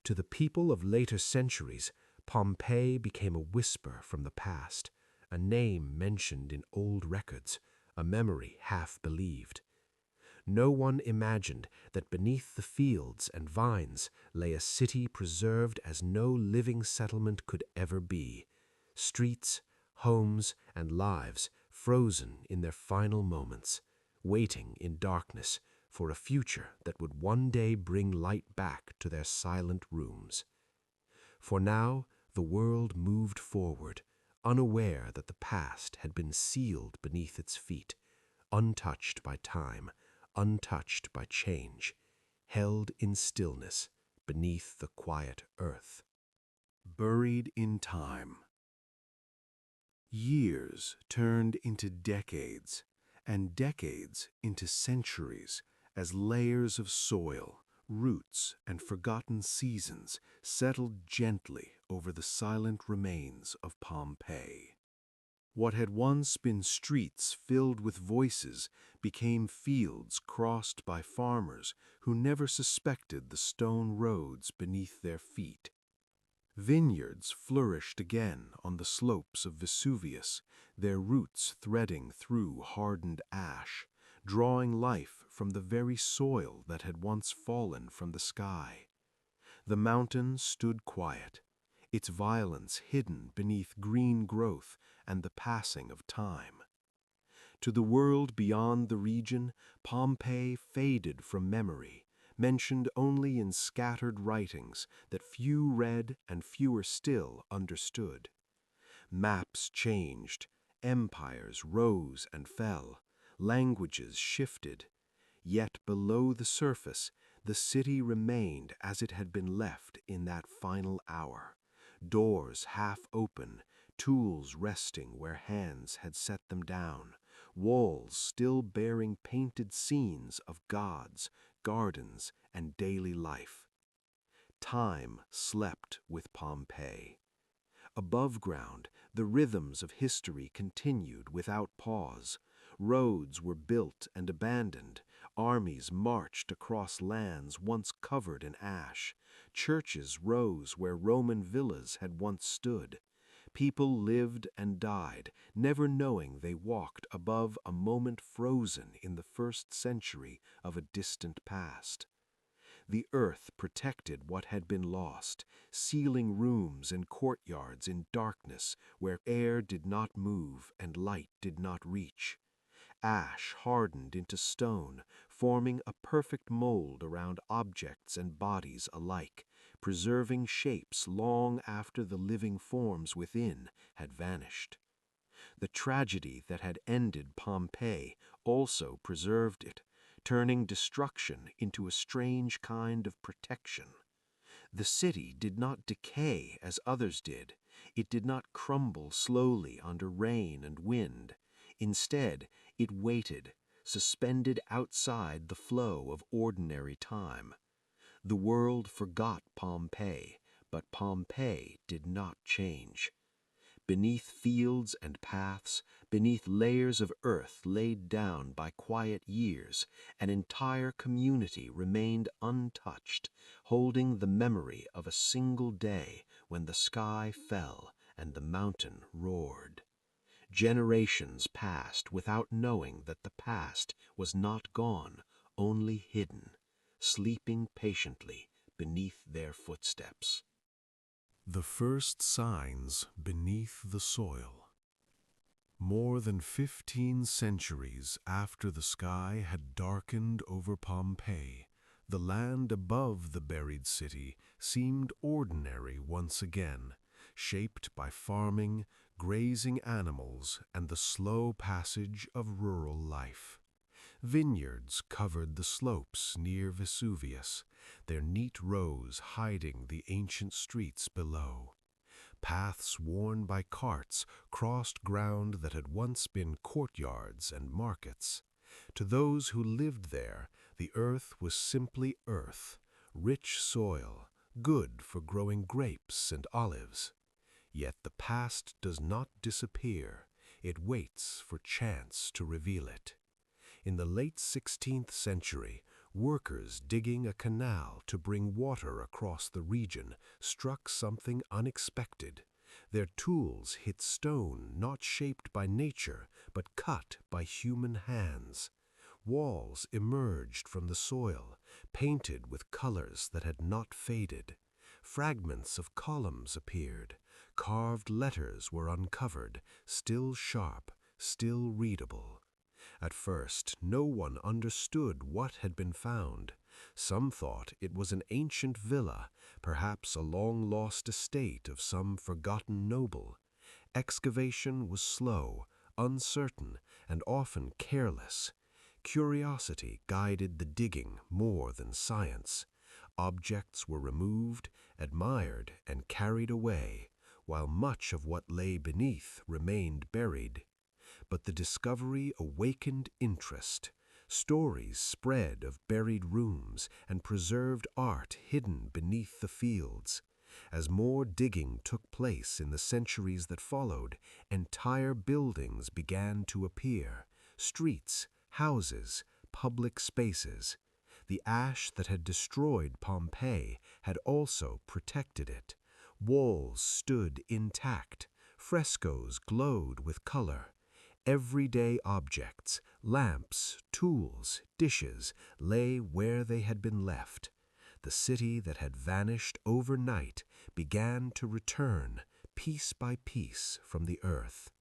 To the people of later centuries, Pompeii became a whisper from the past, a name mentioned in old records, a memory half believed. No one imagined that beneath the fields and vines lay a city preserved as no living settlement could ever be. Streets, homes, and lives frozen in their final moments, waiting in darkness for a future that would one day bring light back to their silent rooms. For now, the world moved forward, unaware that the past had been sealed beneath its feet, untouched by time, untouched by change, held in stillness beneath the quiet earth. Buried in time. Years turned into decades, and decades into centuries, as layers of soil, roots, and forgotten seasons settled gently over the silent remains of Pompeii. What had once been streets filled with voices became fields crossed by farmers who never suspected the stone roads beneath their feet. Vineyards flourished again on the slopes of Vesuvius, their roots threading through hardened ash, drawing life from the very soil that had once fallen from the sky. The mountain stood quiet, its violence hidden beneath green growth and the passing of time. To the world beyond the region, Pompeii faded from memory, mentioned only in scattered writings that few read and fewer still understood. Maps changed, empires rose and fell, languages shifted, yet below the surface, the city remained as it had been left in that final hour. Doors half open, tools resting where hands had set them down, walls still bearing painted scenes of gods, gardens, and daily life. Time slept with Pompeii. Above ground, the rhythms of history continued without pause. Roads were built and abandoned. Armies marched across lands once covered in ash. Churches rose where Roman villas had once stood. People lived and died, never knowing they walked above a moment frozen in the first century of a distant past. The earth protected what had been lost, sealing rooms and courtyards in darkness where air did not move and light did not reach. Ash hardened into stone, forming a perfect mold around objects and bodies alike, preserving shapes long after the living forms within had vanished. The tragedy that had ended Pompeii also preserved it, turning destruction into a strange kind of protection. The city did not decay as others did. It did not crumble slowly under rain and wind. Instead, it waited, suspended outside the flow of ordinary time. The world forgot Pompeii, but Pompeii did not change. Beneath fields and paths, beneath layers of earth laid down by quiet years, an entire community remained untouched, holding the memory of a single day when the sky fell and the mountain roared. Generations passed without knowing that the past was not gone, only hidden, sleeping patiently beneath their footsteps. The first signs beneath the soil. More than 15 centuries after the sky had darkened over Pompeii, the land above the buried city seemed ordinary once again, shaped by farming, grazing animals, and the slow passage of rural life. Vineyards covered the slopes near Vesuvius, their neat rows hiding the ancient streets below. Paths worn by carts crossed ground that had once been courtyards and markets. To those who lived there, the earth was simply earth, rich soil, good for growing grapes and olives. Yet the past does not disappear, it waits for chance to reveal it. In the late 16th century, workers digging a canal to bring water across the region struck something unexpected. Their tools hit stone not shaped by nature, but cut by human hands. Walls emerged from the soil, painted with colors that had not faded. Fragments of columns appeared. Carved letters were uncovered, still sharp, still readable. At first, no one understood what had been found. Some thought it was an ancient villa, perhaps a long-lost estate of some forgotten noble. Excavation was slow, uncertain, and often careless. Curiosity guided the digging more than science. Objects were removed, admired, and carried away, while much of what lay beneath remained buried. But the discovery awakened interest. Stories spread of buried rooms and preserved art hidden beneath the fields. As more digging took place in the centuries that followed, entire buildings began to appear, streets, houses, public spaces. The ash that had destroyed Pompeii had also protected it. Walls stood intact, frescoes glowed with color. Everyday objects, lamps, tools, dishes, lay where they had been left. The city that had vanished overnight began to return, piece by piece, from the earth.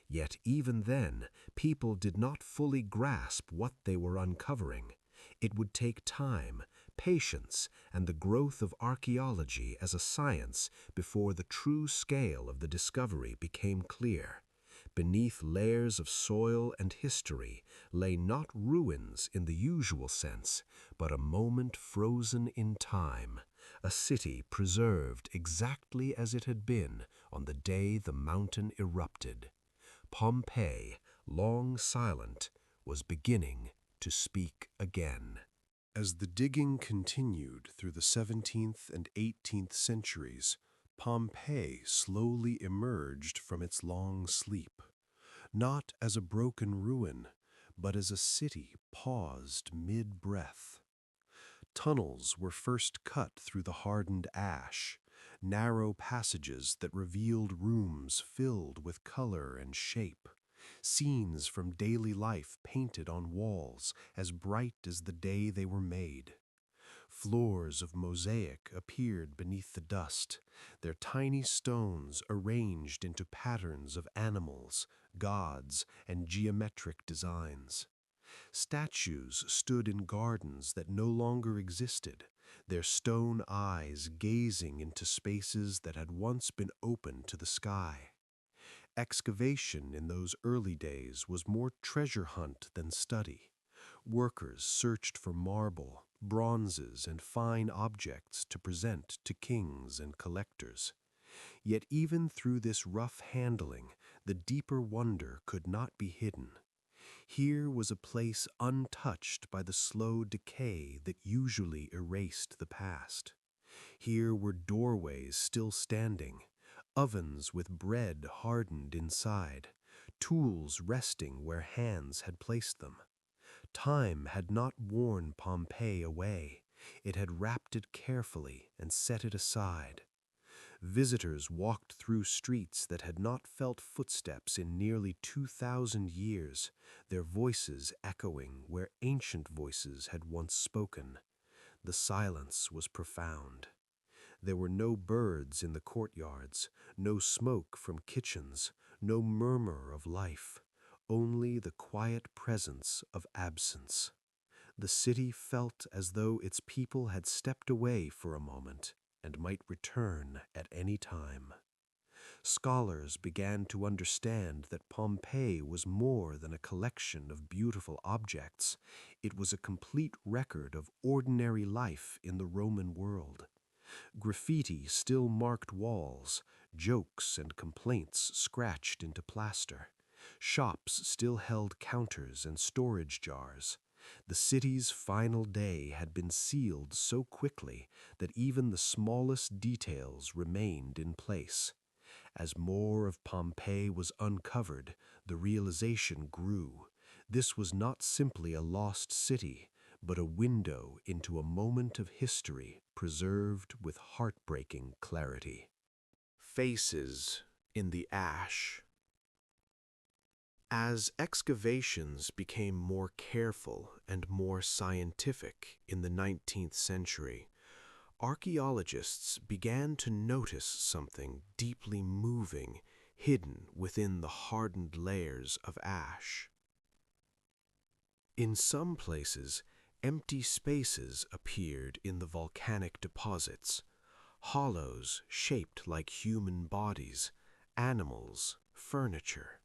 Yet even then, people did not fully grasp what they were uncovering. It would take time, patience, and the growth of archaeology as a science before the true scale of the discovery became clear. Beneath layers of soil and history lay not ruins in the usual sense, but a moment frozen in time, a city preserved exactly as it had been on the day the mountain erupted. Pompeii, long silent, was beginning to speak again. As the digging continued through the 17th and 18th centuries, Pompeii slowly emerged from its long sleep, not as a broken ruin, but as a city paused mid-breath. Tunnels were first cut through the hardened ash, narrow passages that revealed rooms filled with color and shape, scenes from daily life painted on walls as bright as the day they were made. Floors of mosaic appeared beneath the dust, their tiny stones arranged into patterns of animals, gods, and geometric designs. Statues stood in gardens that no longer existed, their stone eyes gazing into spaces that had once been open to the sky. Excavation in those early days was more treasure hunt than study. Workers searched for marble, bronzes, and fine objects to present to kings and collectors. Yet even through this rough handling, the deeper wonder could not be hidden. Here was a place untouched by the slow decay that usually erased the past. Here were doorways still standing, ovens with bread hardened inside, tools resting where hands had placed them. Time had not worn Pompeii away. It had wrapped it carefully and set it aside. Visitors walked through streets that had not felt footsteps in nearly 2,000 years, their voices echoing where ancient voices had once spoken. The silence was profound. There were no birds in the courtyards, no smoke from kitchens, no murmur of life, only the quiet presence of absence. The city felt as though its people had stepped away for a moment and might return at any time. Scholars began to understand that Pompeii was more than a collection of beautiful objects. It was a complete record of ordinary life in the Roman world. Graffiti still marked walls, jokes and complaints scratched into plaster. Shops still held counters and storage jars. The city's final day had been sealed so quickly that even the smallest details remained in place. As more of Pompeii was uncovered, the realization grew. This was not simply a lost city, but a window into a moment of history preserved with heartbreaking clarity. Faces in the ash. As excavations became more careful and more scientific in the 19th century, archaeologists began to notice something deeply moving hidden within the hardened layers of ash. In some places, empty spaces appeared in the volcanic deposits, hollows shaped like human bodies, animals, furniture.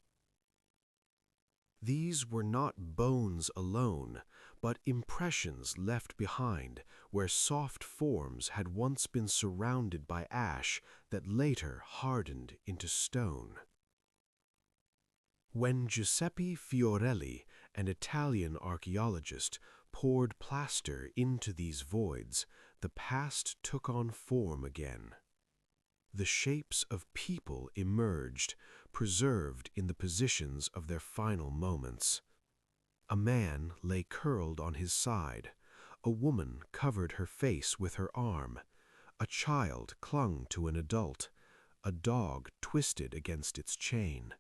These were not bones alone, but impressions left behind where soft forms had once been surrounded by ash that later hardened into stone. When Giuseppe Fiorelli, an Italian archaeologist, poured plaster into these voids, the past took on form again. The shapes of people emerged, preserved in the positions of their final moments. A man lay curled on his side. A woman covered her face with her arm. A child clung to an adult. A dog twisted against its chain.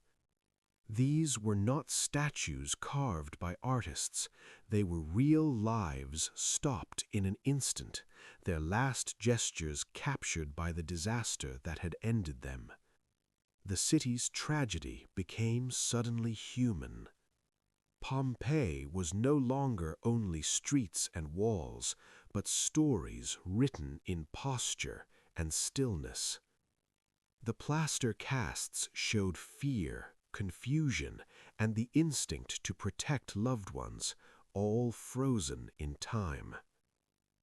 These were not statues carved by artists. They were real lives stopped in an instant, their last gestures captured by the disaster that had ended them. The city's tragedy became suddenly human. Pompeii was no longer only streets and walls, but stories written in posture and stillness. The plaster casts showed fear, confusion, and the instinct to protect loved ones, all frozen in time.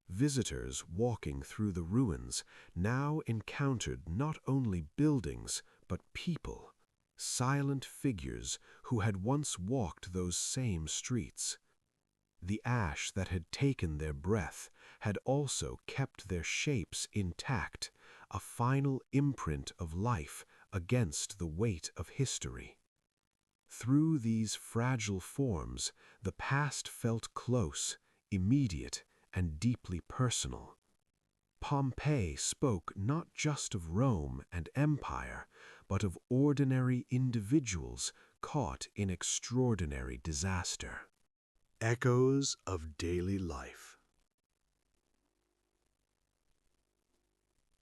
Visitors walking through the ruins now encountered not only buildings, but people, silent figures who had once walked those same streets. The ash that had taken their breath had also kept their shapes intact, a final imprint of life against the weight of history. Through these fragile forms, the past felt close, immediate, and deeply personal. Pompeii spoke not just of Rome and empire, but of ordinary individuals caught in extraordinary disaster. Echoes of daily life.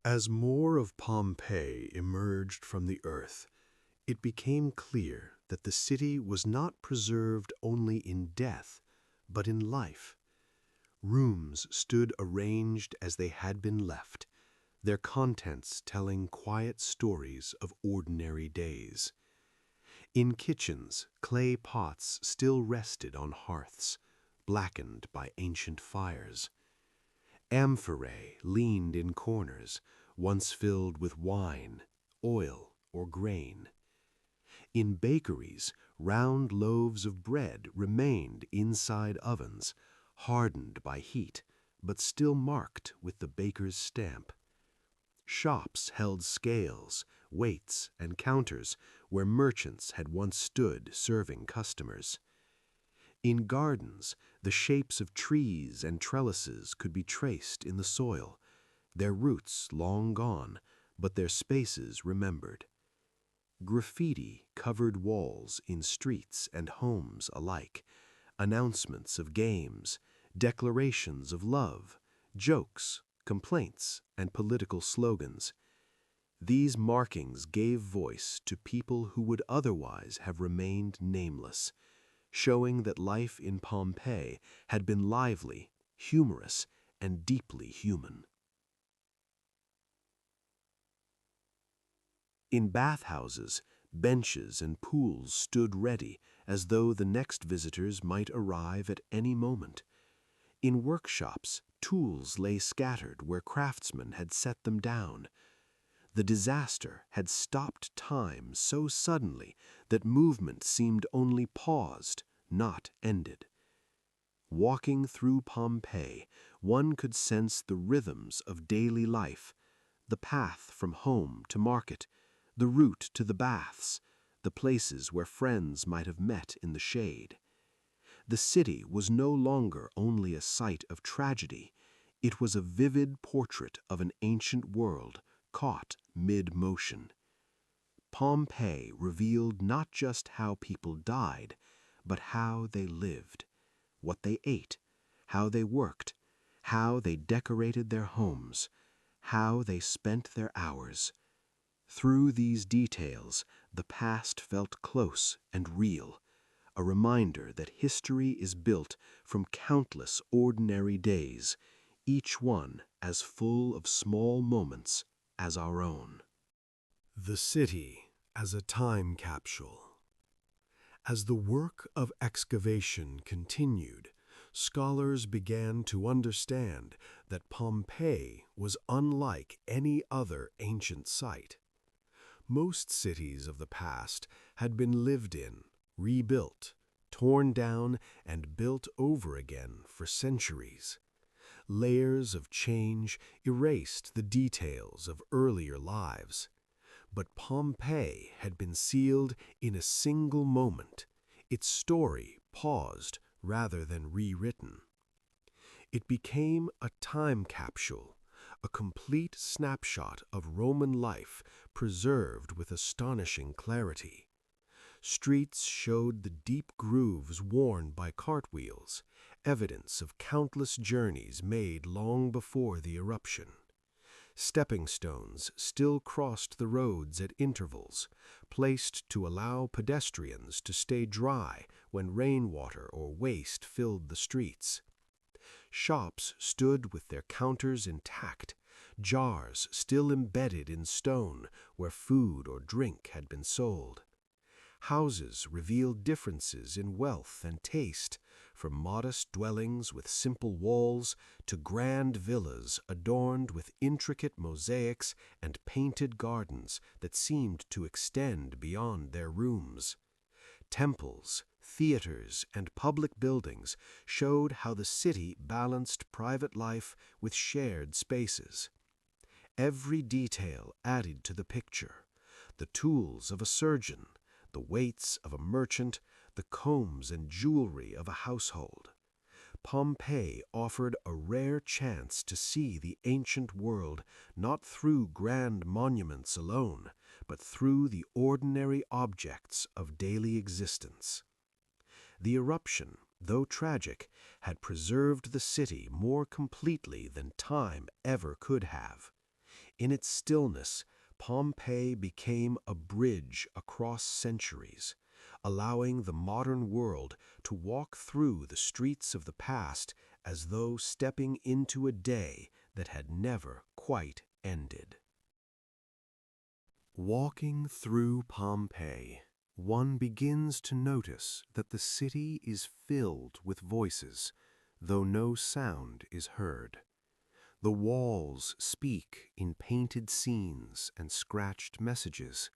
As more of Pompeii emerged from the earth, it became clear that the city was not preserved only in death, but in life. Rooms stood arranged as they had been left, their contents telling quiet stories of ordinary days. In kitchens, clay pots still rested on hearths, blackened by ancient fires. Amphorae leaned in corners, once filled with wine, oil, or grain. In bakeries, round loaves of bread remained inside ovens, hardened by heat, but still marked with the baker's stamp. Shops held scales, weights, and counters where merchants had once stood serving customers. In gardens, the shapes of trees and trellises could be traced in the soil, their roots long gone, but their spaces remembered. Graffiti covered walls in streets and homes alike, announcements of games, declarations of love, jokes, complaints, and political slogans. These markings gave voice to people who would otherwise have remained nameless, showing that life in Pompeii had been lively, humorous, and deeply human. In bathhouses, benches and pools stood ready as though the next visitors might arrive at any moment. In workshops, tools lay scattered where craftsmen had set them down. The disaster had stopped time so suddenly that movement seemed only paused, not ended. Walking through Pompeii, one could sense the rhythms of daily life, the path from home to market, the route to the baths, the places where friends might have met in the shade. The city was no longer only a site of tragedy, it was a vivid portrait of an ancient world caught mid-motion. Pompeii revealed not just how people died, but how they lived, what they ate, how they worked, how they decorated their homes, how they spent their hours. Through these details, the past felt close and real, a reminder that history is built from countless ordinary days, each one as full of small moments as our own. The city as a time capsule. As the work of excavation continued, scholars began to understand that Pompeii was unlike any other ancient site. Most cities of the past had been lived in, rebuilt, torn down, and built over again for centuries. Layers of change erased the details of earlier lives. But Pompeii had been sealed in a single moment, its story paused rather than rewritten. It became a time capsule, a complete snapshot of Roman life preserved with astonishing clarity. Streets showed the deep grooves worn by cartwheels, evidence of countless journeys made long before the eruption. Stepping stones still crossed the roads at intervals, placed to allow pedestrians to stay dry when rainwater or waste filled the streets. Shops stood with their counters intact, jars still embedded in stone where food or drink had been sold. Houses revealed differences in wealth and taste, from modest dwellings with simple walls to grand villas adorned with intricate mosaics and painted gardens that seemed to extend beyond their rooms. Temples, theaters, and public buildings showed how the city balanced private life with shared spaces. Every detail added to the picture: the tools of a surgeon, the weights of a merchant, the combs and jewelry of a household. Pompeii offered a rare chance to see the ancient world not through grand monuments alone, but through the ordinary objects of daily existence. The eruption, though tragic, had preserved the city more completely than time ever could have. In its stillness, Pompeii became a bridge across centuries, allowing the modern world to walk through the streets of the past as though stepping into a day that had never quite ended. Walking through Pompeii, one begins to notice that the city is filled with voices, though no sound is heard. The walls speak in painted scenes and scratched messages.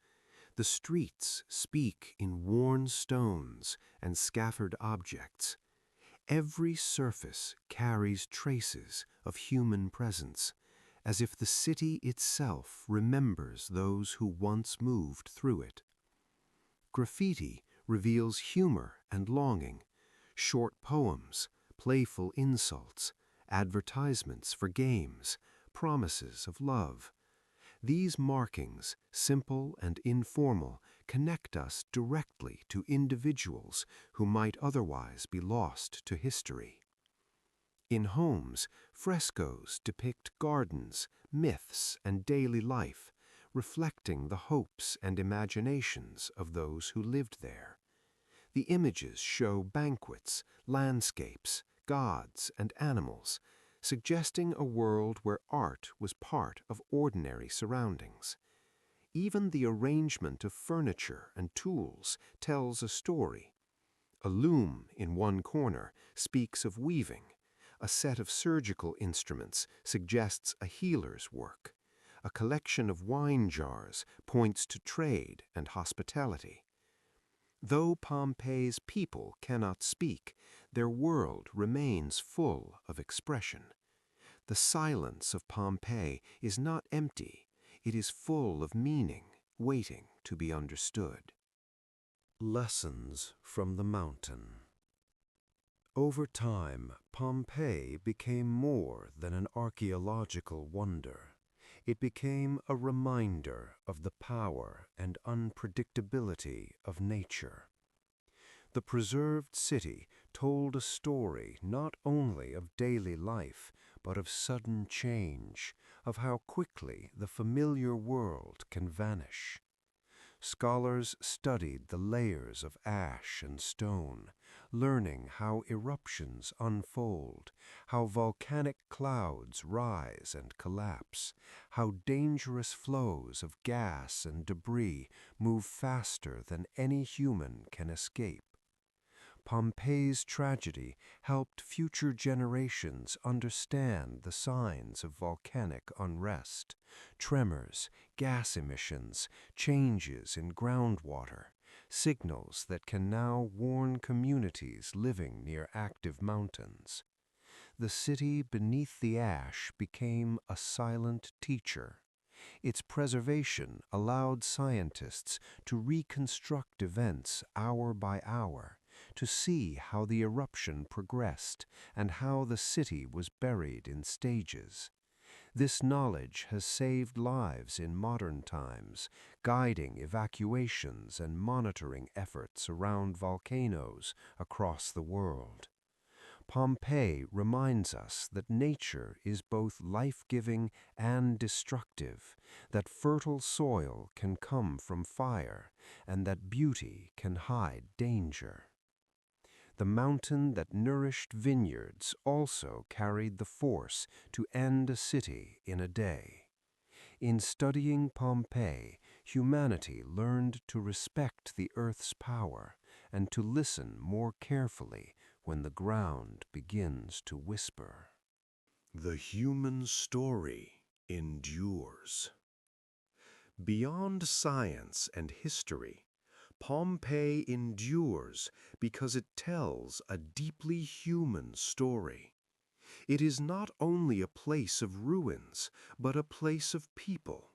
The streets speak in worn stones and scaffolded objects. Every surface carries traces of human presence, as if the city itself remembers those who once moved through it. Graffiti reveals humor and longing, short poems, playful insults, advertisements for games, promises of love. These markings, simple and informal, connect us directly to individuals who might otherwise be lost to history. In homes, frescoes depict gardens, myths, and daily life, reflecting the hopes and imaginations of those who lived there. The images show banquets, landscapes, gods, and animals, suggesting a world where art was part of ordinary surroundings. Even the arrangement of furniture and tools tells a story. A loom in one corner speaks of weaving. A set of surgical instruments suggests a healer's work. A collection of wine jars points to trade and hospitality. Though Pompeii's people cannot speak, their world remains full of expression. The silence of Pompeii is not empty, it is full of meaning, waiting to be understood. Lessons from the mountain. Over time, Pompeii became more than an archaeological wonder. It became a reminder of the power and unpredictability of nature. The preserved city told a story not only of daily life, but of sudden change, of how quickly the familiar world can vanish. Scholars studied the layers of ash and stone, learning how eruptions unfold, how volcanic clouds rise and collapse, how dangerous flows of gas and debris move faster than any human can escape. Pompeii's tragedy helped future generations understand the signs of volcanic unrest, tremors, gas emissions, changes in groundwater, signals that can now warn communities living near active mountains. The city beneath the ash became a silent teacher. Its preservation allowed scientists to reconstruct events hour by hour, to see how the eruption progressed and how the city was buried in stages. This knowledge has saved lives in modern times, guiding evacuations and monitoring efforts around volcanoes across the world. Pompeii reminds us that nature is both life-giving and destructive, that fertile soil can come from fire, and that beauty can hide danger. The mountain that nourished vineyards also carried the force to end a city in a day. In studying Pompeii, humanity learned to respect the earth's power and to listen more carefully when the ground begins to whisper. The human story endures. Beyond science and history, Pompeii endures because it tells a deeply human story. It is not only a place of ruins, but a place of people,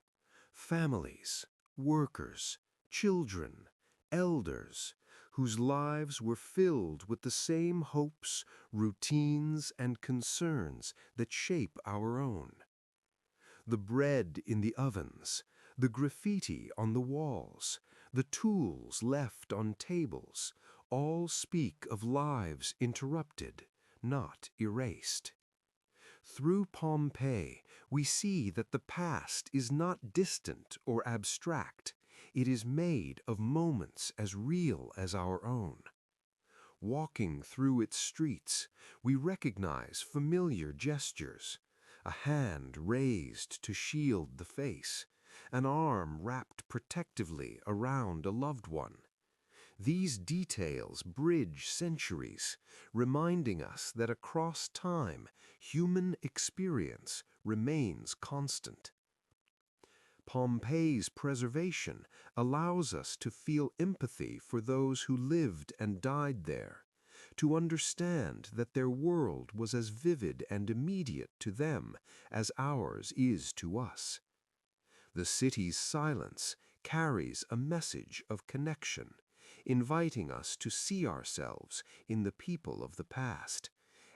families, workers, children, elders, whose lives were filled with the same hopes, routines, and concerns that shape our own. The bread in the ovens, the graffiti on the walls, the tools left on tables, all speak of lives interrupted, not erased. Through Pompeii, we see that the past is not distant or abstract. It is made of moments as real as our own. Walking through its streets, we recognize familiar gestures: a hand raised to shield the face, an arm wrapped protectively around a loved one. These details bridge centuries, reminding us that across time, human experience remains constant. Pompeii's preservation allows us to feel empathy for those who lived and died there, to understand that their world was as vivid and immediate to them as ours is to us. The city's silence carries a message of connection, inviting us to see ourselves in the people of the past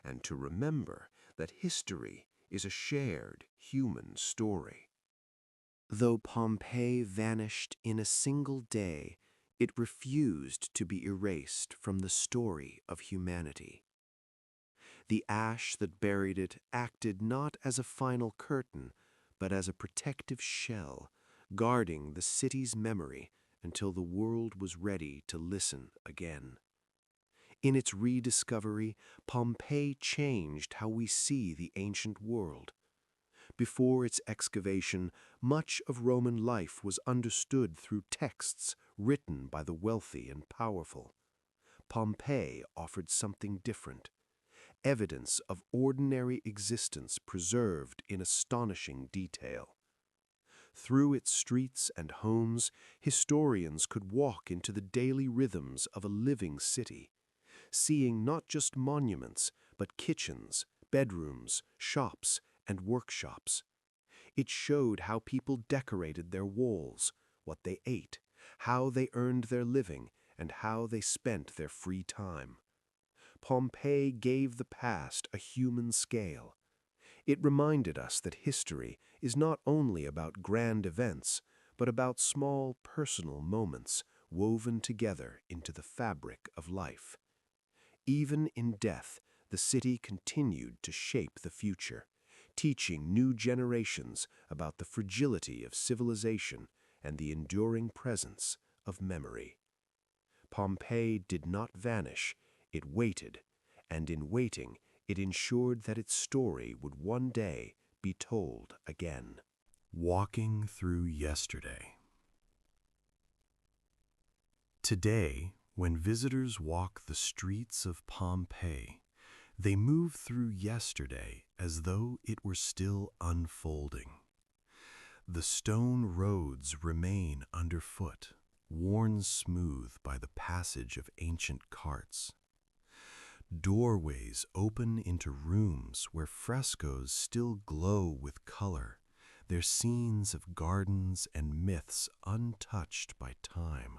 and to remember that history is a shared human story. Though Pompeii vanished in a single day, it refused to be erased from the story of humanity. The ash that buried it acted not as a final curtain, but as a protective shell, guarding the city's memory until the world was ready to listen again. In its rediscovery, Pompeii changed how we see the ancient world. Before its excavation, much of Roman life was understood through texts written by the wealthy and powerful. Pompeii offered something different, evidence of ordinary existence preserved in astonishing detail. Through its streets and homes, historians could walk into the daily rhythms of a living city, seeing not just monuments, but kitchens, bedrooms, shops, and workshops. It showed how people decorated their walls, what they ate, how they earned their living, and how they spent their free time. Pompeii gave the past a human scale. It reminded us that history is not only about grand events, but about small personal moments woven together into the fabric of life. Even in death, the city continued to shape the future, teaching new generations about the fragility of civilization and the enduring presence of memory. Pompeii did not vanish, it waited, and in waiting, it ensured that its story would one day be told again. Walking through yesterday. Today, when visitors walk the streets of Pompeii, they move through yesterday as though it were still unfolding. The stone roads remain underfoot, worn smooth by the passage of ancient carts. Doorways open into rooms where frescoes still glow with color, their scenes of gardens and myths untouched by time.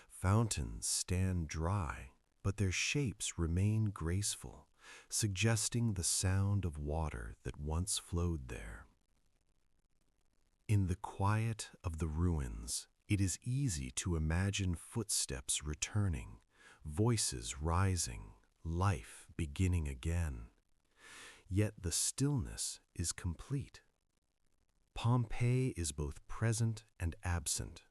Fountains stand dry, but their shapes remain graceful, suggesting the sound of water that once flowed there. In the quiet of the ruins, it is easy to imagine footsteps returning, voices rising, life beginning again. Yet the stillness is complete. Pompeii is both present and absent,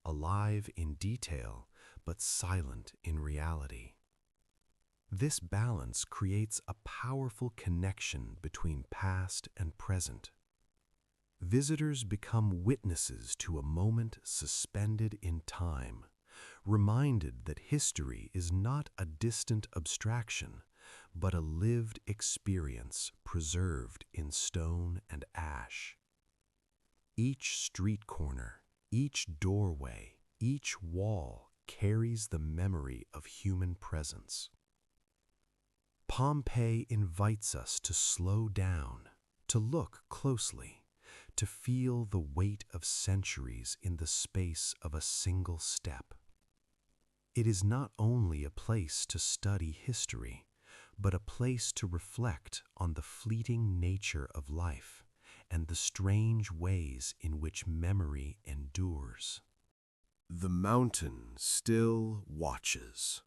alive in detail, but silent in reality. This balance creates a powerful connection between past and present. Visitors become witnesses to a moment suspended in time, reminded that history is not a distant abstraction, but a lived experience preserved in stone and ash. Each street corner, each doorway, each wall carries the memory of human presence. Pompeii invites us to slow down, to look closely, to feel the weight of centuries in the space of a single step. It is not only a place to study history, but a place to reflect on the fleeting nature of life and the strange ways in which memory endures. The mountain still watches.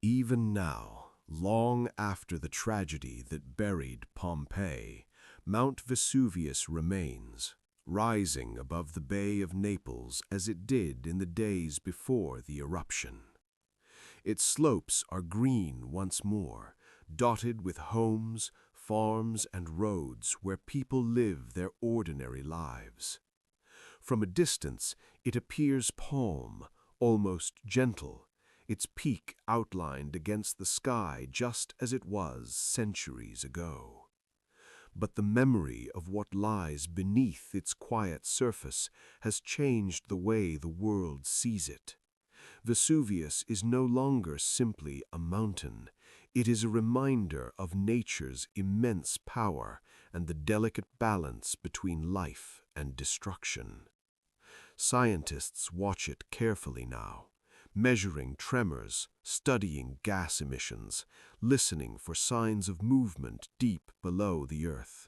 Even now, long after the tragedy that buried Pompeii, Mount Vesuvius remains, rising above the Bay of Naples as it did in the days before the eruption. Its slopes are green once more, dotted with homes, farms, and roads where people live their ordinary lives. From a distance, it appears calm, almost gentle, its peak outlined against the sky just as it was centuries ago. But the memory of what lies beneath its quiet surface has changed the way the world sees it. Vesuvius is no longer simply a mountain. It is a reminder of nature's immense power and the delicate balance between life and destruction. Scientists watch it carefully now, measuring tremors, studying gas emissions, listening for signs of movement deep below the earth.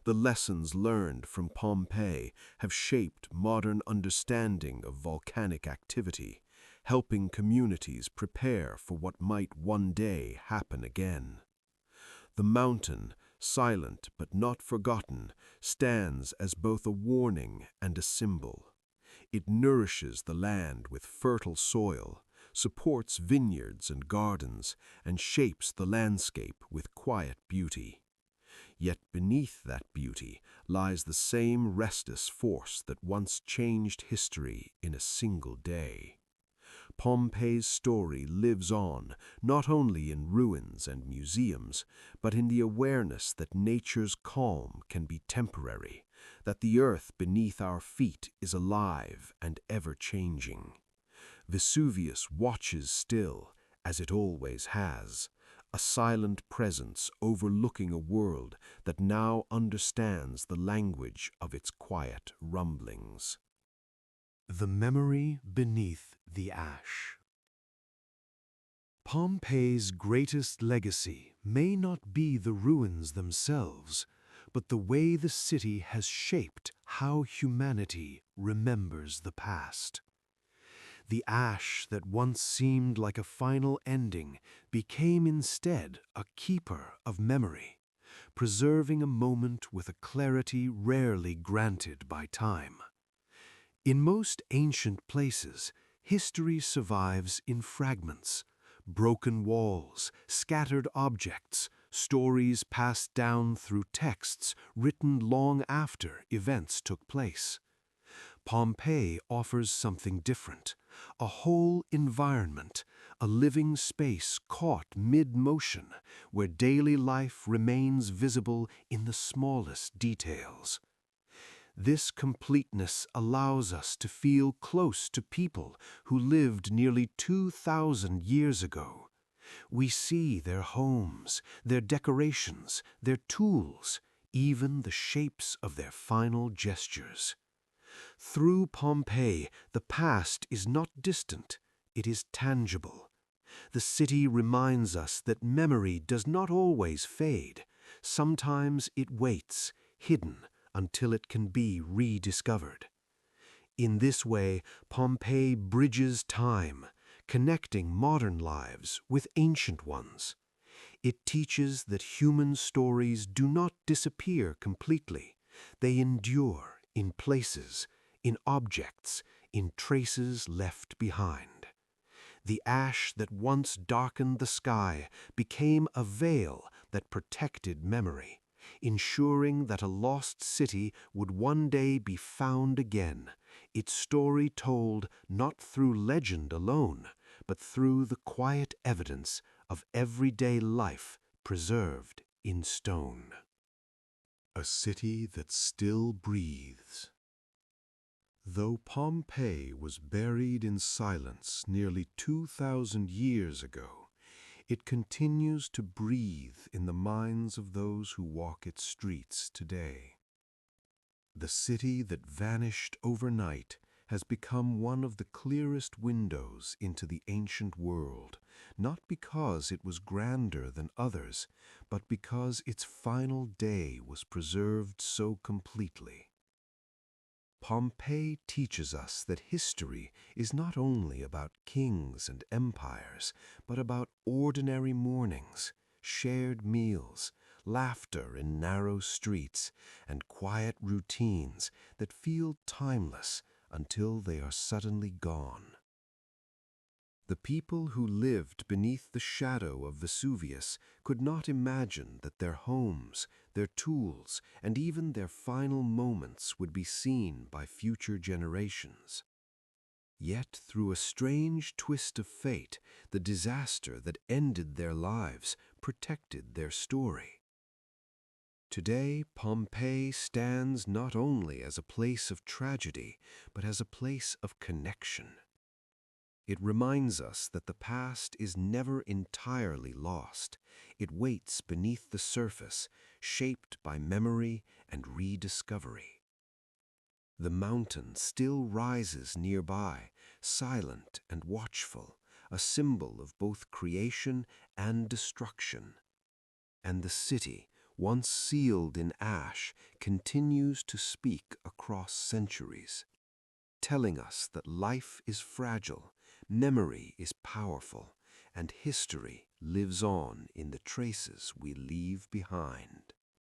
The lessons learned from Pompeii have shaped modern understanding of volcanic activity, helping communities prepare for what might one day happen again. The mountain, silent but not forgotten, stands as both a warning and a symbol. It nourishes the land with fertile soil, supports vineyards and gardens, and shapes the landscape with quiet beauty. Yet beneath that beauty lies the same restless force that once changed history in a single day. Pompeii's story lives on, not only in ruins and museums, but in the awareness that nature's calm can be temporary, that the earth beneath our feet is alive and ever-changing. Vesuvius watches still, as it always has, a silent presence overlooking a world that now understands the language of its quiet rumblings. The memory beneath the ash. Pompeii's greatest legacy may not be the ruins themselves, but the way the city has shaped how humanity remembers the past. The ash that once seemed like a final ending became instead a keeper of memory, preserving a moment with a clarity rarely granted by time. In most ancient places, history survives in fragments, broken walls, scattered objects, stories passed down through texts written long after events took place. Pompeii offers something different, a whole environment, a living space caught mid-motion, where daily life remains visible in the smallest details. This completeness allows us to feel close to people who lived nearly 2,000 years ago. We see their homes, their decorations, their tools, even the shapes of their final gestures. Through Pompeii, the past is not distant, it is tangible. The city reminds us that memory does not always fade. Sometimes it waits, hidden, until it can be rediscovered. In this way, Pompeii bridges time, connecting modern lives with ancient ones. It teaches that human stories do not disappear completely. They endure in places, in objects, in traces left behind. The ash that once darkened the sky became a veil that protected memory, ensuring that a lost city would one day be found again, its story told not through legend alone, but through the quiet evidence of everyday life preserved in stone. A city that still breathes. Though Pompeii was buried in silence nearly 2,000 years ago, it continues to breathe in the minds of those who walk its streets today. The city that vanished overnight has become one of the clearest windows into the ancient world, not because it was grander than others, but because its final day was preserved so completely. Pompeii teaches us that history is not only about kings and empires, but about ordinary mornings, shared meals, laughter in narrow streets, and quiet routines that feel timeless until they are suddenly gone. The people who lived beneath the shadow of Vesuvius could not imagine that their homes, their tools, and even their final moments would be seen by future generations. Yet, through a strange twist of fate, the disaster that ended their lives protected their story. Today, Pompeii stands not only as a place of tragedy, but as a place of connection. It reminds us that the past is never entirely lost. It waits beneath the surface, shaped by memory and rediscovery. The mountain still rises nearby, silent and watchful, a symbol of both creation and destruction. And the city, once sealed in ash, continues to speak across centuries, telling us that life is fragile, memory is powerful, and history lives on in the traces we leave behind.